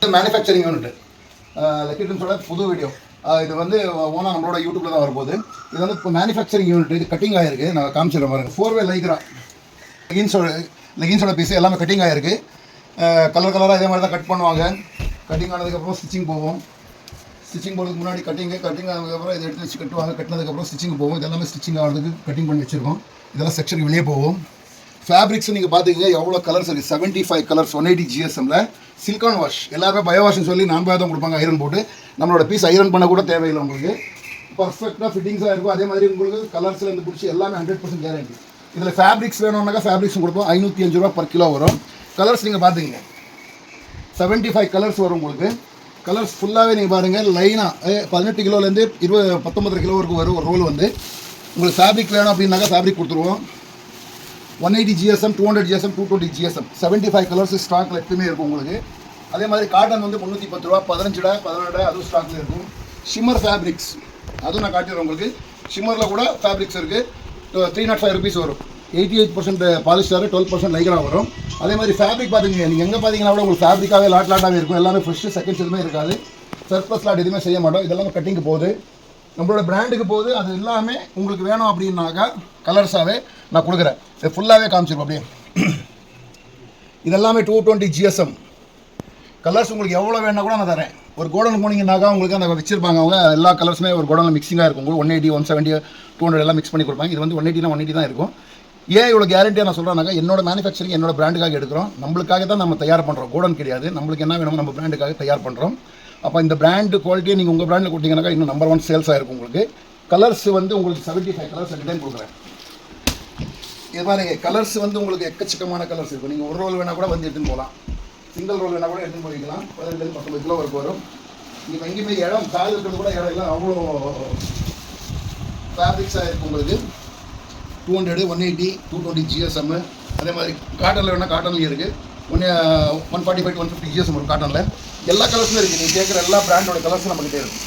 Manufacturing unit lucky ட்ரிம்ஸோட புது video. இது வந்து ஓனாக நம்மளோட யூடியூப்பில் தான் வரும்போது இது வந்து இப்போ மேனுஃபேக்சரிங் யூனிட். இது கட்டிங் ஆகிருக்கு. நான் காமிச்சிடுறேன் பாருங்கள். 4-வே லைக்ரா லெகின்ஸோட பீஸு எல்லாமே கட்டிங் ஆகிருக்கு. கலர் கலராக இதே மாதிரி தான் கட் பண்ணுவாங்க. கட்டிங் ஆனதுக்கப்புறம் ஸ்டிச்சிங் போவோம். ஸ்டிச்சிங் போகிறதுக்கு முன்னாடி கட்டிங் ஆனதுக்கப்புறம் இதை எடுத்து வச்சு கட்டுவாங்க. கட்டினதுக்கப்புறம் ஸ்டிச்சிங் போவோம். இதெல்லாமே ஸ்டிச்சிங் ஆகிறதுக்கு கட்டிங் பண்ணி வச்சுருக்கோம். இதெல்லாம் செக்ஷன் வெளியே போவோம். ஃபேப்ரிக்ஸ் நீங்கள் பார்த்துக்கிங்க எவ்வளோ கலர்ஸ் இருக்குது. 75 கலர்ஸ் 180 GSMல சில்கான் வாஷ். எல்லாருமே பயோ வாஷ்னு சொல்லி நான் தான் கொடுப்பாங்க ஐரன் போட்டு. நம்மளோட பீஸ் ஐரன் பண்ண கூட தேவையில்லை. உங்களுக்கு பர்ஃபெக்டாக ஃபிட்டிங்ஸாக இருக்கும். அதே மாதிரி உங்களுக்கு கலர்ஸ்லேருந்து பிடிச்சி எல்லாமே 100% கேரண்டி. இதில் ஃபேப்ரிக்ஸ் வேணும்னாக்கா ஃபேப்ரிக்ஸும் கொடுப்போம். 505 ரூபா பர் கிலோ வரும். கலர்ஸ் நீங்கள் பார்த்துக்கிங்க 75 கலர்ஸ் வரும் உங்களுக்கு. கலர்ஸ் ஃபுல்லாகவே நீங்கள் பாருங்கள். லைனாக 18 கிலோலேருந்து 19 கிலோ வரைக்கும் வரும். ஒரு ரோல் வந்து உங்களுக்கு ஃபேப்ரிக் வேணும் அப்படின்னாக்கா ஃபேப்ரிக் கொடுத்துருவோம். 180 GSM, 200 GSM, 220 GSM 75 கலர்ஸ் ஸ்டாக்கில் எப்பவுமே இருக்கும் உங்களுக்கு. அதே மாதிரி காட்டன் வந்து 310 ரூபா, 15 17 அதுவும் ஸ்டாக்கில் இருக்கும். ஷிம்மர் ஃபேப்ரிக்ஸ் அதுவும் நான் காட்டிடுறேன் உங்களுக்கு. ஷிம்மரில் கூட ஃபேப்ரிக்ஸ் இருக்குது. 305 ருபீஸ் வரும். 88% பாலிஸ்டர், 12% லைக்ரா வரும். அதே மாதிரி ஃபேப்ரிக் பார்த்துங்க. நீங்கள் எங்கே பார்த்தீங்கன்னா கூட உங்களுக்கு ஃபேப்ரிக்காகவே லாட்டாகவே இருக்கும். எல்லாமே ஃப்ரெஷ்ஷு, செகண்ட்ஸ் எதுவுமே இருக்காது. சர்ப்ளஸ் லாட் எதுவுமே செய்ய மாட்டோம். இதெல்லாம் கட்டிங்கு போகுது, நம்மளோட பிராண்டுக்கு போகுது. அது எல்லாமே உங்களுக்கு வேணும் அப்படின்னாக்கா கலர்ஸாகவே நான் கொடுக்குறேன். இது ஃபுல்லாகவே காமிச்சிருப்போம் அப்படியே. இதெல்லாமே 220 GSM கலர்ஸ். உங்களுக்கு எவ்வளோ வேணா கூட நான் தரேன். ஒரு கோடனுக்கு போனீங்கன்னாக்கா உங்களுக்கு அந்த வச்சிருப்பாங்க அவங்க. எல்லா கலர்ஸுமே ஒரு கோடனில் மிக்சிங்காக இருக்கும். உங்களுக்கு 180, 170, 200 எல்லாம் மிக்ஸ் பண்ணி கொடுப்பாங்க. இது வந்து 180னா 180 தான் இருக்கும். ஏன் இவ்வளோ கேரண்டியாக நான் சொல்கிறேன்னாக்கா என்னோட மேனுஃபேக்சரிங் என்னோட பிராண்டுக்காக எடுக்கிறோம். நம்மளுக்காக தான் நம்ம தயார் பண்ணுறோம். கோடன் கிடையாது. நம்மளுக்கு என்ன வேணுமோ நம்ம பிராண்டுக்காக தயார் பண்ணுறோம். அப்போ இந்த பிராண்டு குவாலிட்டியை நீங்கள் உங்கள் பிராண்டில் கொடுத்தீங்கன்னாக்கா இன்னும் நம்பர் 1 சேல்ஸ் ஆகிருக்கும் உங்களுக்கு. கலர்ஸ் வந்து உங்களுக்கு 75 கலர்ஸ் டிசைன் கொடுக்குறேன். இது மாதிரி கலர்ஸ் வந்து உங்களுக்கு எக்கச்சக்கமான கலர்ஸ் இருக்கும். நீங்கள் ஒரு ரோல் வேணால் கூட வந்து எடுத்துன்னு போகலாம். சிங்கிள் ரோல் வேணால் கூட எடுத்துன்னு போய்க்கலாம். 18-19 கிலோ வரைக்கும் வரும். நீங்கள் எங்கேயுமே இடம் கால் இருக்கிறது கூட இடம் இல்லை. அவ்வளோ ஃபேப்ரிக்ஸாக இருக்கும் உங்களுக்கு. 200, 180, 220 GSM. அதே மாதிரி காட்டனில் வேணால் காட்டன்லேயும் இருக்குது. 145 to 150 GSM வரும் காட்டனில். எல்லா கலர்ஸுமே இருக்குது. நீங்கள் கேட்குற எல்லா பிராண்டோட கலர்ஸும் நம்மகிட்டே இருக்கும்.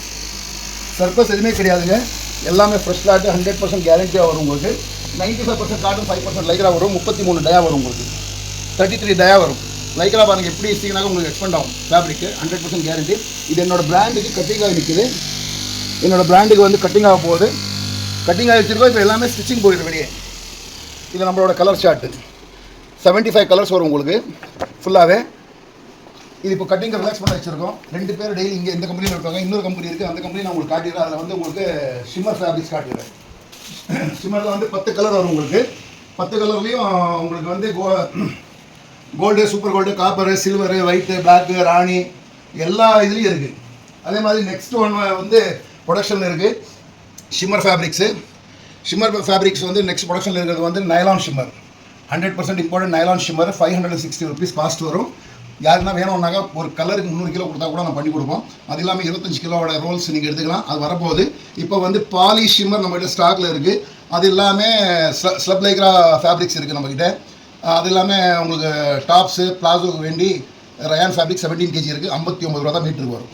சர்ப்ளஸ் எதுவுமே கிடையாதுங்க. எல்லாமே ஃப்ரெஷ் லாட்டு 100% கேரண்டியாக வரும் உங்களுக்கு. 95% காட்டன், 5% லைக்ரா வரும். 33 டயா வரும் உங்களுக்கு. 33 டயா வரும். லைக்ரா பாருங்கள் எப்படி வச்சிங்கனாக்கா உங்களுக்கு எக்ஸ்பெண்ட் ஆகும். Fabric 100% guarantee. இது என்னோடய பிராண்டுக்கு கட்டிங்காக நிற்குது. என்னோடய பிராண்டுக்கு வந்து கட்டிங்காக போகுது. கட்டிங்காக வச்சுருக்கோம். இப்போ எல்லாமே ஸ்டிச்சிங் போயிடுது வெளியே. இது நம்மளோட கலர் ஷார்ட்டு. 75 கலர்ஸ் வரும் உங்களுக்கு ஃபுல்லாகவே. இது இப்போ கட்டிங் ரிலாக்ஸ் பண்ண வச்சுருக்கோம். 2 பேர் டெய்லி இங்கே இந்த கம்பெனியில் இருக்காங்க. இன்னொரு கம்பெனி இருக்குது. அந்த கம்பெனி நான் உங்களுக்கு காட்டிடுறேன். அதில் வந்து உங்களுக்கு ஷிம்மர் ஃபேப்ரிக்ஸ் காட்டிடுறேன். ஷிம்மரில் வந்து 10 கலர் வரும் உங்களுக்கு. 10 கலர்லேயும் உங்களுக்கு வந்து gold, super gold, copper, silver, white, black, ராணி எல்லா இதுலேயும் இருக்குது. அதே மாதிரி நெக்ஸ்ட் ஒன் வந்து ப்ரொடக்ஷனில் இருக்குது ஷிம்மர் ஃபேப்ரிக்ஸு. ஷிம்மர் ஃபேப்ரிக்ஸ் வந்து நெக்ஸ்ட் ப்ரொடக்ஷனில் இருக்கிறது வந்து nylon shimmer. 100% important nylon shimmer. 560 rupees cost வரும். யாருன்னா வேணும்னாக்கா ஒரு கலருக்கு 300 கிலோ கொடுத்தா கூட நம்ம பண்ணி கொடுப்போம். அது இல்லாமல் 25 கிலோவோட ரோல்ஸ் நீங்கள் எடுத்துக்கலாம். அது வரப்போகுது. இப்போ வந்து பாலி ஷிம்மர் நம்மகிட்ட ஸ்டாக்கில் இருக்குது. அது இல்லாமல் ஸ்லப் லைக்ரா ஃபேப்ரிக்ஸ் இருக்குது நம்மக்கிட்ட. அது இல்லாமல் உங்களுக்கு டாப்ஸு, பிளாசோக்கு வேண்டி ரயான் ஃபேப்ரிக் 17 kg இருக்குது. 59 ரூபா தான் மீட்டருக்கு வரும்.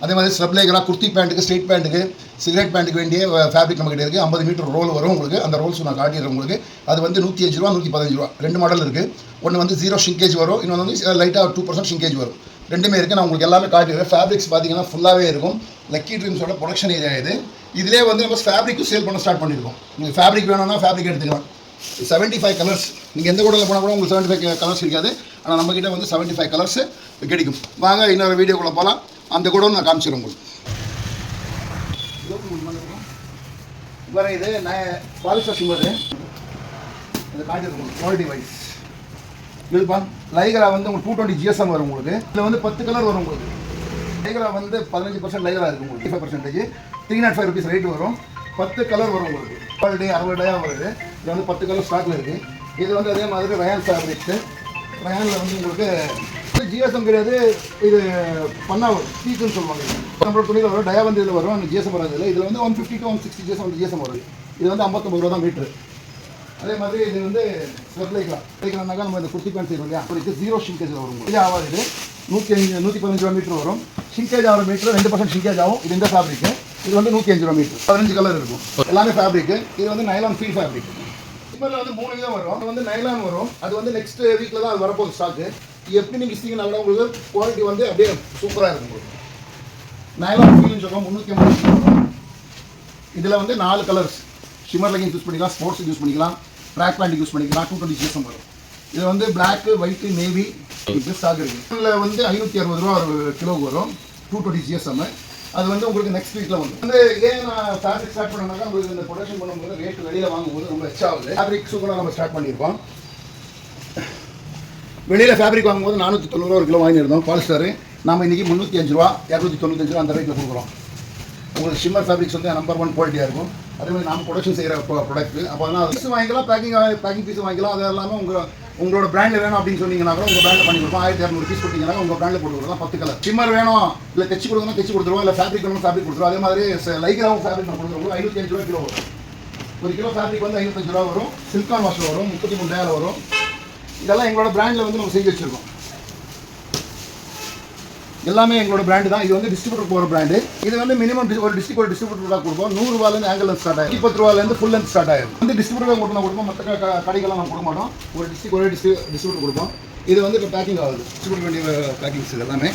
அதே மாதிரி ஸ்லப் லைக்ரா குர்த்தி பேண்ட்டுக்கு, ஸ்ட்ரெயிட் பேண்ட்டுக்கு, சிகரெட் பேண்ட்டுக்கு வேண்டிய ஃபேப்ரிக் நம்மகிட்ட இருக்குது. 50 மீட்டர் ரோல் வரும் உங்களுக்கு. அந்த ரோல்ஸ் நான் காட்டிடுறேன் உங்களுக்கு. அது வந்து 105 ரூபா, 115 ரூபா 2 மாடல் இருக்குது. ஒன்று வந்து 0 ஷிங்கேஜ் வரும். இன்னொன்று வந்து லைட்டாக 2% ஷிங்கேஜ் வரும். ரெண்டுமே இருக்குது. நான் உங்களுக்கு எல்லாமே காட்டிடுறேன். ஃபேப்ரிக்ஸ் பார்த்தீங்கன்னா ஃபுல்லாகவே இருக்கும். லக்கி ட்ரீம்ஸோட ப்ரொடக்ஷன் ஏரியா இது. இதிலே வந்து நம்ம ஃபேப்ரிக்கும் சேல் பண்ண ஸ்டார்ட் பண்ணியிருக்கோம். நீங்கள் ஃபேப்ரிக் வேணும்னா ஃபேப்ரிக் எடுத்துக்கலாம். 75 கலர்ஸ். நீங்கள் எந்த கூடல போனால் கூட உங்களுக்கு 75 கலர்ஸ் இருக்காது. ஆனால் நம்மக்கிட்ட வந்து 75 கலர்ஸ் கிடைக்கும். வாங்க இன்னொரு வீடியோக்குள்ளே போகலாம். அந்த கூட நான் காமிச்சிடுறேன் உங்களுக்கு. வேறு இது நான் பாலிஸ்டர் ஷிம்மர் இதை காட்டியிருக்கோம் குவாலிட்டி வைஸ். இதுப்பா லைக்ரா வந்து உங்களுக்கு 220 GSM வரும் உங்களுக்கு. இதில் வந்து 10 கலர் வரும் உங்களுக்கு. லைக்ரா வந்து 15% லைக்ரா இருக்குது உங்களுக்கு. 5%. 305 ருபீஸ் ரேட் வரும். 10 கலர் வரும் உங்களுக்கு. 60 டயா வருது. இது வந்து 10 கலர் ஸ்டாக்கில் இருக்குது. இது வந்து அதே மாதிரி ரயான் ஃபேப்ரிக்ஸு. ரயானில் வந்து உங்களுக்கு GSM கிடையாது. இது பண்ணா பீக்குன்னு சொல்லுவாங்க. நம்மளோட துணியில் வரும். டயா வந்து இதில் வரும். GSM வராது. இதில் வந்து 150 to 160 GSM வருது. இது வந்து 59 ரூபா தான் மீட்ரு. அதே மாதிரி இது வந்து ஸ்லப் லைக்ரானாக்கா நம்ம இந்த குர்த்தி பேண்ட் செய்வோம் இல்லையா, அதுக்கு 0 ஷிங்கேஜில் வரும். இது ஆகாது. இது 115 ரூபா மீட்டர் வரும். ஷிங்கேஜ் ஆகிற மீட்டர் 2% ஷிங்கேஜ் ஆகும். இது இந்த ஃபேப்ரிக்கு. இது வந்து 105 ரூபா மீட்டர். 15 கலர் இருக்கும். எல்லாமே ஃபேப்ரிக்கு. இது வந்து நைலான் ஃபீல் ஃபேப்ரிக். ஷிம்மரில் வந்து 3 விதம் வரும். அது வந்து நைலான் வரும். அது வந்து நெக்ஸ்ட் வீக்கில் தான் அது வரப்போகுது ஸ்டாக்கு. எப்படி நீங்கள் இஸ்திங்கன்னா கூட உங்களுக்கு குவாலிட்டி வந்து அப்படியே சூப்பராக இருக்கும் உங்களுக்கு. நைலான் ஃபீல்னு சொல்லுவோம் 350. இதில் வந்து 4 கலர்ஸ். ஷிம்மர் லெகின்ஸ் யூஸ் பண்ணிக்கலாம், ஸ்போர்ட்ஸுக்கு யூஸ் பண்ணிக்கலாம், ட்ராக் பேண்ட் யூஸ் பண்ணிக்கலாம். 220 GSM வரும். இது வந்து பிளாக்கு, ஒயிட்டு, நேவி இப்படி ஸ்டாக் இருக்குது. இதில் வந்து 560 ரூபா ஒரு கிலோவுக்கு வரும். 220 GSM. அது வந்து உங்களுக்கு நெக்ஸ்ட் வீக்கில் வரும். வந்து ஏன் நான் ஃபேப்ரிக் ஸ்டார்ட் பண்ணோம்னா உங்களுக்கு இந்த ப்ரொடக்ஷன் பண்ணும்போது ரேட்டு வெளியில் வாங்கும்போது ரொம்ப எச்சா ஆகுது. ஃபேப்ரிக் சூப்பராக நம்ம ஸ்டார்ட் பண்ணியிருக்கோம். வெளியில் ஃபேப்ரிக் வாங்கும்போது 490 ரூபா ஒரு கிலோ வாங்கியிருந்தோம் பாலிஸ்டர். நம்ம இன்றைக்கி 305 ரூபா 295 ரூபா அந்த ரேட்டில் கொடுக்குறோம். உங்களுக்கு ஷிம்மர் ஃபேப்ரிக்ஸ் வந்து நம்பர் 1 குவாலிட்டியாக இருக்கும். அதே மாதிரி நம்ம ப்ரொடக்ஷன் செய்கிற ப்ராடக்ட். அப்போ அதனால் பீஸ் வாங்கிக்கலாம், பேக்கிங் பீஸ் வாங்கிக்கலாம். அது எல்லாமே உங்களோட பிராண்டில் வேணும் அப்படின்னு சொன்னீங்கன்னா கூட உங்கள் பிராண்டில் பண்ணி கொடுப்போம். 1200 பீஸ் கொடுத்தீங்கன்னா உங்கள் பிராண்டில் போட்டு கொடுக்கலாம். 10 கலர் ஷிம்மர் வேணும் இல்லை தைச்சி கொடுக்கணும், தைச்சி கொடுத்துருவோம். இல்லை ஃபேப்ரிக் வேணும், ஃபேப்ரிக் கொடுத்துருவோம். அதே மாதிரி லைக்ராவும் ஃபேப்ரிக் நான் கொடுத்துருவோம். 505 ரூபா கிலோ வரும். ஒரு கிலோ ஃபேப்ரிக் வந்து 55 ரூபா வரும். சில்கான் வாஷில் வரும். 33,000 வரும். இதெல்லாம் எங்களோட பிராண்டில் வந்து நம்ம செஞ்சு வச்சுருக்கோம். எல்லாமே எங்களோட பிராண்டு தான். இது வந்து டிஸ்ட்ரிபியூட்டர் போகிற பிராண்டு. இது வந்து மினிமம் ஒரு டிஸ்ட்ரிபியூட்டராக கொடுப்போம். 100 ரூபாயிலேருந்து ஆங்கிள் லென்த் ஸ்டார்ட் ஆகும். 20 ரூபாயிலேருந்து ஃபுல் லென்த் ஸ்டார்ட் ஆகும். வந்து டிஸ்ட்ரிபியூட்டர் மட்டும் கொடுப்போம். மற்ற கடைகள்லாம் நம்ம கொடுக்க மாட்டோம். ஒரு டிஸ்ட்ரிபியூட்டர் கொடுப்போம். இது வந்து இப்போ பேக்கிங் ஆகுது. டிஸ்ட்ரிபியூட்டர் வேண்டிய பேக்கிங்ஸ் இது எல்லாமே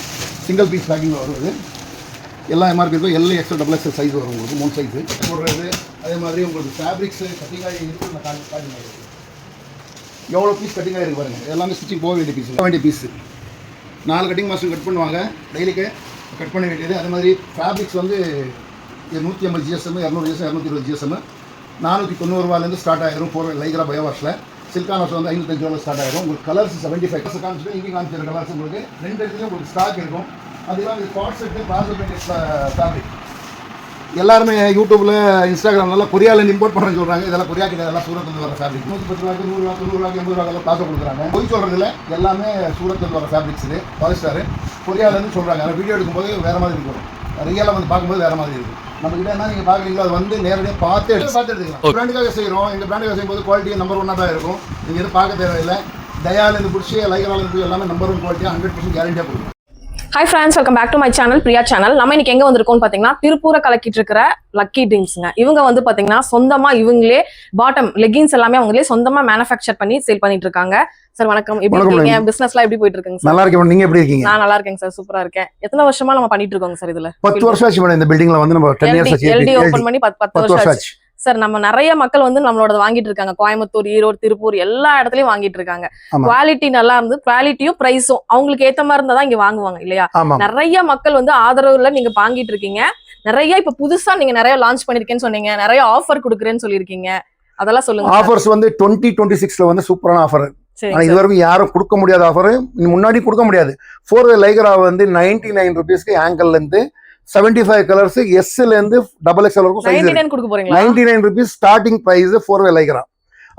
சிங்கிள் பீஸ் பேக்கிங் வருது. எல்லா எம்ஆர்பி இருக்கும். L XL double XL size வரும் உங்களுக்கு 3 சைஸு போடுறது. அதே மாதிரி உங்களுக்கு ஃபேப்ரிக்ஸு கட்டிங்காக இருக்குது. நான் காட்டிங் ஆகிருக்கு. எவ்வளோ பீஸ் கட்டிங்காக இருக்குது பாருங்கள். எல்லாமே ஸ்டிச்சிங் போக வேண்டிய பீஸு. 4 கட்டிங் மாஸ்டர் கட் பண்ணுவாங்க. டெய்லிக்கு கட் பண்ண வேண்டியது. அதே மாதிரி ஃபேப்ரிக்ஸ் வந்து 150 GSM, 200 GSM, 220 GSM, 490 ரூபாயிலேருந்து ஸ்டார்ட் ஆகிடும். லைக்ரா பயோ வாஷில். சில்கான் வாஷ் வந்து 505 ரூபாயில் ஸ்டார்ட் ஆகிடும். உங்களுக்கு கலர்ஸ் 75 காமிச்சிட்டு இங்கே காமிச்சிருக்க கலர்ஸ் உங்களுக்கு 2 இடத்துலையும் உங்களுக்கு ஸ்டாக் இருக்கும். அதெல்லாம் இந்த காட் செட்டு ஃபேப்ரிக் எல்லாருமே யூடியூப்பில் இன்ஸ்டாகிராம்லாம் கொரியாவில் இம்போர்ட் பண்ணுறேன்னு சொல்கிறாங்க. இதெல்லாம் கொரியா கிட்ட எல்லாம் சூரத்தில் வர ஃபேப்ரிக். 110 ரூபாய்க்கு 100 ரூபா 90 ரூபாய்க்கு 80 ரூபாய்க்கு காசு கொடுக்குறாங்க. போய் சொல்கிறதுல எல்லாமே சூரத்தில் வர ஃபேப்ரிக்ஸ் இது பாலிஸ்டர் கொரியாவிலேருந்து சொல்கிறாங்க. ஆனால் வீடியோ எடுக்கும்போது வேறு மாதிரி இருக்கும். ரியலாக வந்து பார்க்கும்போது வேறு மாதிரி இருக்கும். நம்மகிட்ட என்ன நீங்கள் பார்க்குறீங்களோ அது வந்து நேரடியாக பார்த்து எடுத்துக்கலாம். பிராண்டுக்காக செய்கிறோம். எங்கள் பிராண்டுக்காக செய்யும்போது குவாலிட்டி நம்பர் 1 தான் இருக்கும். நீங்கள் எதுவும் பார்க்க தேவையில்லை. டயாலேருந்து பிடிச்சி லைக்ராலேருந்து எல்லாமே நம்பர் 1 குவாலிட்டியாக 100% கேரண்டியாக கொடுக்கும். Hi friends, welcome back to my channel Priya channel. நம்ம இன்னைக்கு எங்க வந்திருக்கோம்னு பாத்தீங்கன்னா திருப்பூரை கலக்கிட்டு இருக்கிற லக்கி ட்ரீம்ஸ்ங்க. இவங்க வந்து பாத்தீங்கன்னா சொந்தமா இவங்களே பாட்டம் லெகின்ஸ் எல்லாமே அவங்களே சொந்தமா மேனுஃபேக்சர் பண்ணி சேல் பண்ணிட்டு இருக்காங்க. சார் வணக்கம், எப்படி இருக்கீங்க? பிசினஸ்லாம் எப்படி போயிட்டு இருக்குங்க சார்? நல்லா இருக்கேன். நீங்க எப்படி இருக்கீங்க? நான் நல்லா இருக்கேன் சார், சூப்பரா இருக்கேன். எத்தனை வருஷமா நம்ம பண்ணிட்டு இருக்கோங்க சார்? இதுல 10 வருஷம் ஆச்சு மேடம். இந்த பில்டிங்ல வந்து நம்ம 10 இயர்ஸ் ஆச்சு. எல்டி ஓபன் பண்ணி 10 வருஷம் ஆச்சு சார். நம்ம நிறைய மக்கள் வந்து நம்மளோட வாங்கிட்டு இருக்காங்க. கோயம்புத்தூர், ஈரோடு, திருப்பூர் எல்லா இடத்துலயும் வாங்கிட்டு இருக்காங்க. குவாலிட்டி நல்லா இருந்து குவாலிட்டியும் பிரைஸும் அவங்களுக்கு ஏத்த மாதிரி இருந்தா தான் இங்க வாங்குவாங்க இல்லையா? நிறைய மக்கள் வந்து ஆதரவுல நீங்க வாங்கிட்டு இருக்கீங்க. நிறைய இப்ப புதுசா நீங்க நிறைய லான்ச் பண்ணிருக்கேன்னு சொன்னீங்க. நிறைய ஆஃபர் கொடுக்குறேன்னு சொல்லிருக்கீங்க. அதெல்லாம் சொல்லுங்க. ஆஃபர்ஸ் வந்து 2026ல வந்து சூப்பரான ஆஃபர். ஆனா இது வரைக்கும் யாரும் கொடுக்க முடியாத ஆஃபர். முன்னாடி கொடுக்க முடியாது. 4 லைக்ரா வந்து 99 ரூபீஸ்க்கு ஆங்கிள் இருந்து 75 கலர்ஸ் எஸ்ல இருந்து டபுள் எக்ஸ்எல் வரைக்கும் 99 ரூபீஸ் ஸ்டார்டிங் பிரைஸ் 4 லைக்ரா.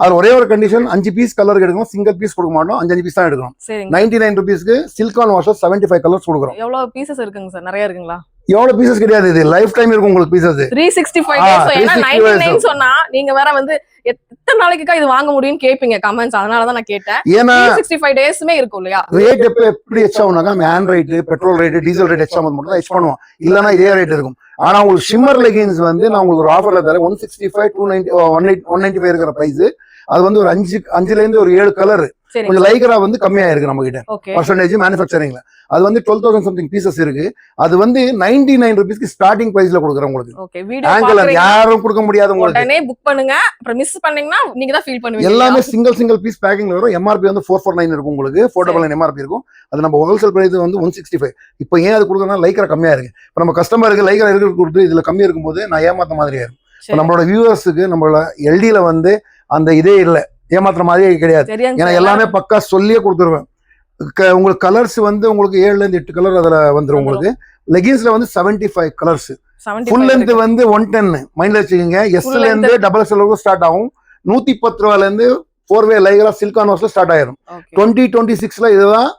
அது ஒரே ஒரு கண்டிஷன், 5 பீஸ் கலர் எடுக்கணும். சிங்கிள் பீஸ் கொடுக்க மாட்டோம். 5 பீஸ் தான் எடுக்கணும். 99 ரூபீஸ்க்கு சில்கான் வாஷர் 75 கலர்ஸ் கொடுக்குறோம். எவ்வளவு பீசஸ் இருக்குங்க சார்? நிறைய இருக்குங்களா? எவ்வளவு பீசஸ் கிடையாது, இது லைஃப் டைம் இருக்கும் உங்களுக்கு பீசஸ். 365 டேஸ். ஏன்னா 99 சொன்னா நீங்க வேற வந்து எத்தனை நாளைக்குக்கா இது வாங்க முடியும்னு கேப்பீங்க கமெண்ட்ஸ். அதனால தான் நான் கேட்டேன். ஏன்னா 365 டேஸ்மே இருக்கும் இல்லையா? ரேட் எப்படி எச் ஆகும்னாக்கா மேன் rate, petrol rate, diesel rate எச் ஆகும் மட்டும் தான் எச் பண்ணுவோம். இல்லனா இதே ரேட் இருக்கும். ஆனா உங்களுக்கு ஷிம்மர் லெகின்ஸ் வந்து நான் உங்களுக்கு ஒரு ஆஃபர்ல தரேன். 165, 290, 195 இருக்கிற பிரைஸ். அது வந்து ஒரு 5ல இருந்து ஒரு 7 கலர். கொஞ்சம் லைக்ரா வந்து கம்மியா இருக்கு நம்ம கிட்ட பர்சன்டேஜ் மேனுஃபேக்சரிங்ல. அது வந்து 12,000 சம்திங் பீசஸ் இருக்கு. அது வந்து 99 ரூபீஸ்க்கு ஸ்டார்டிங் பிரைஸ்ல கொடுக்குறேன் உங்களுக்கு. ஆங்கிள் யாரும் கொடுக்க முடியாது. உங்களுக்கு உடனே புக் பண்ணுங்க. அப்புறம் மிஸ் பண்ணீங்கன்னா நீங்க தான் ஃபீல் பண்ணுவீங்க. எல்லாமே சிங்கிள் பீஸ் பேக்கிங்ல வரும். எம்ஆர்பி வந்து 449 இருக்கும் உங்களுக்கு. 499 எம்ஆர்பி இருக்கும். அது நம்ம ஹோல்சேல் பிரைஸ் வந்து 165. இப்போ ஏன் அது கொடுக்குறதுனா லைக்ரா கம்மியா இருக்கு. இப்போ நம்ம கஸ்டமருக்கு லைக்ரா இருக்கிறது கொடுத்து இதுல கம்மியா இருக்கும்போது நான் ஏமாத்த மாதிரி ஆயிரும். இப்போ நம்மளோட வியூவர்ஸுக்கு நம்மளோட எல்டில வந்து அந்த இதே இல்லை, ஏமாத்துற மாதிரியே கிடையாது. ஏன்னா எல்லாமே பக்கா சொல்லியே கொடுத்துருவேன். உங்களுக்கு கலர்ஸ் வந்து உங்களுக்கு 7ல இருந்து 8 கலர் அதுல வந்துடும். உங்களுக்கு லெகின்ஸ்ல வந்து 75 கலர்ஸ். ஃபுல் லென்த் வந்து 110 மைண்ட்ல வச்சுக்கோங்க. எஸ்ல இருந்து டபுள் எக்ஸ்எல் வரைக்கும் ஸ்டார்ட் ஆகும். 110 ரூபாயில இருந்து 4 லைக்ரா சில்கான் வாஷ்ல ஸ்டார்ட் ஆயிரும். 2026ல இதுதான்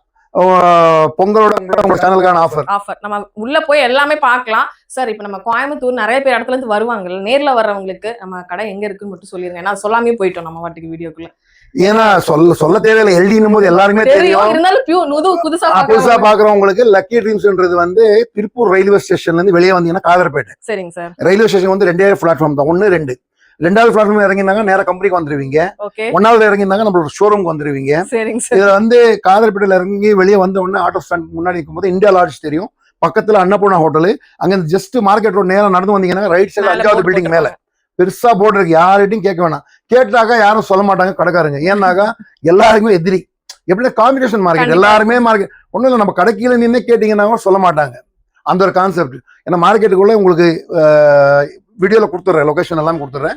பொங்கலோட சேனலுக்கான ஆஃபர். நம்ம உள்ள போய் எல்லாமே பார்க்கலாம் சார். இப்ப நம்ம கோயம்புத்தூர் நிறைய பேர் இடத்துல இருந்து வருவாங்க. நேர்ல வர்றவங்களுக்கு நம்ம கடை எங்க இருக்குன்னு மட்டும் சொல்லிருங்க. ஏன்னா சொல்லாமே போயிட்டோம் நம்ம வாட்டுக்கு வீடியோக்குள்ள. ஏன்னா சொல்ல தேவையில்லை. எல்டினும் போது எல்லாருமே தெரியும். இருந்தாலும் புதுசா பாக்குறவங்களுக்கு லக்கி ட்ரீம்ஸ்ன்றது வந்து திருப்பூர் ரயில்வே ஸ்டேஷன்ல இருந்து வெளியே வந்தீங்கன்னா காதர்பேட்டை. சரிங்க சார். ரயில்வே ஸ்டேஷன் வந்து 2 பிளாட்ஃபார்ம் தான். 1, 2. 2வது பிளாட்ஃபார்ம் இறங்கினாங்க நேரா கம்பெனிக்கு வந்துருவீங்க. ஓகே 1வது இறங்கினாங்க நம்மளோட ஷோரூம்க்கு வந்துருவீங்க. சரிங்க சார். இதுல வந்து காதர்பேட்டையில இறங்கி வெளியே வந்த உடனே ஆட்டோ ஸ்டாண்ட் முன்னாடி இருக்கும்போது இந்தியா லாட்ஜ் தெரியும். பக்கத்துல அன்னபூர்ணா ஹோட்டல். அங்க ஜஸ்ட் மார்க்கெட் ரோட் நேரம் நடந்து வந்தீங்கன்னா ரைட் சைடு 5வது பில்டிங் மேல பெருசா போர்டு இருக்கு. யார்கிட்டையும் கேட்க வேணாம். கேட்டாக்கா யாரும் சொல்ல மாட்டாங்க கடைக்காரங்க. ஏன்னாக்கா எல்லாருக்குமே எதிரி. எப்படி காம்படிஷன் மார்க்கெட், எல்லாருமே மார்க்கெட். ஒன்றும் இல்லை, நம்ம கடைக்கீழ நின்று கேட்டீங்கன்னா சொல்ல மாட்டாங்க. அந்த ஒரு கான்செப்ட். ஏன்னா மார்க்கெட்டுக்குள்ள உங்களுக்கு வீடியோல கொடுத்துட்றேன், லொகேஷன் எல்லாம் கொடுத்துட்றேன்,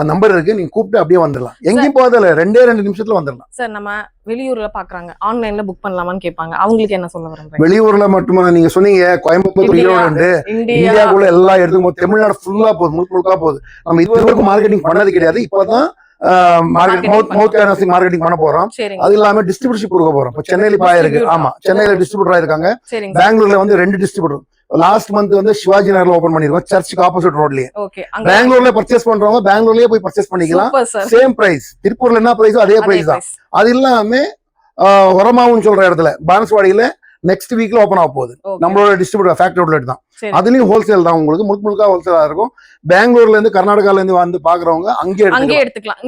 நம்பர் இருக்கு, நீங்க கூப்பிட்டு அப்படியே வந்துடலாம். எங்கேயும் போதில்ல, 2 நிமிஷத்துல வந்துடலாம். சார் நம்ம வெளியூர்ல பாக்குறாங்க, ஆன்லைன்ல புக் பண்ணலாமான்னு கேட்பாங்க, அவங்களுக்கு என்ன சொல்ல வரேன்? வெளியூர்ல மட்டுமா? நீங்க சொன்னீங்க கோயம்புத்தூர், ஈரோடு, இந்தியாக்குள்ள எல்லா இடத்துக்கும் போது, தமிழ்நாடு ஃபுல்லா போகுது, முழுக்க போகுது. நம்ம இதுவரைக்கும் மார்க்கெட்டிங் பண்ணது கிடையாது. இப்பதான் மார்க்கெட்டிங் பண்ண போறோம். அது இல்லாம டிஸ்ட்ரிபியூஷன் கொடுக்க போறோம். இப்போ சென்னையில பாய இருக்கு. ஆமா, சென்னையில டிஸ்ட்ரிபியூட்டர் இருக்காங்க. பெங்களூர்ல வந்து 2 டிஸ்ட்ரிபியூட்டர். லாஸ்ட் மந்த் வந்து சிவாஜி நகர்ல ஓபன் பண்ணிருக்கோம், சர்ச்சுக்கு ஆப்போசிட் ரோட்லயே. பெங்களூர்ல பர்ச்சேஸ் பண்றவங்க பெங்களூர்லயே போய் பர்ச்சேஸ் பண்ணிக்கலாம். Same price. திருப்பூர்ல என்ன பிரைஸோ அதே பிரைஸ் தான். அது இல்லாம உரமாவும் சொல்ற இடத்துல பானஸ்வாடியில நெக்ஸ்ட் வீக்ல ஓபன் ஆக போகுது. நம்மளோட டிஸ்ட்ரிபியூட்டர் ஃபேக்டரி அவுட்லெட் தான். அதுலயும் ஹோல்சேல் தான். உங்களுக்கு முழுக்க ஹோல்சேலா இருக்கும். பெங்களூர்ல இருந்து கர்நாடகால இருந்து வந்து பாக்குறவங்க அங்கே எடுத்துக்கலாம்.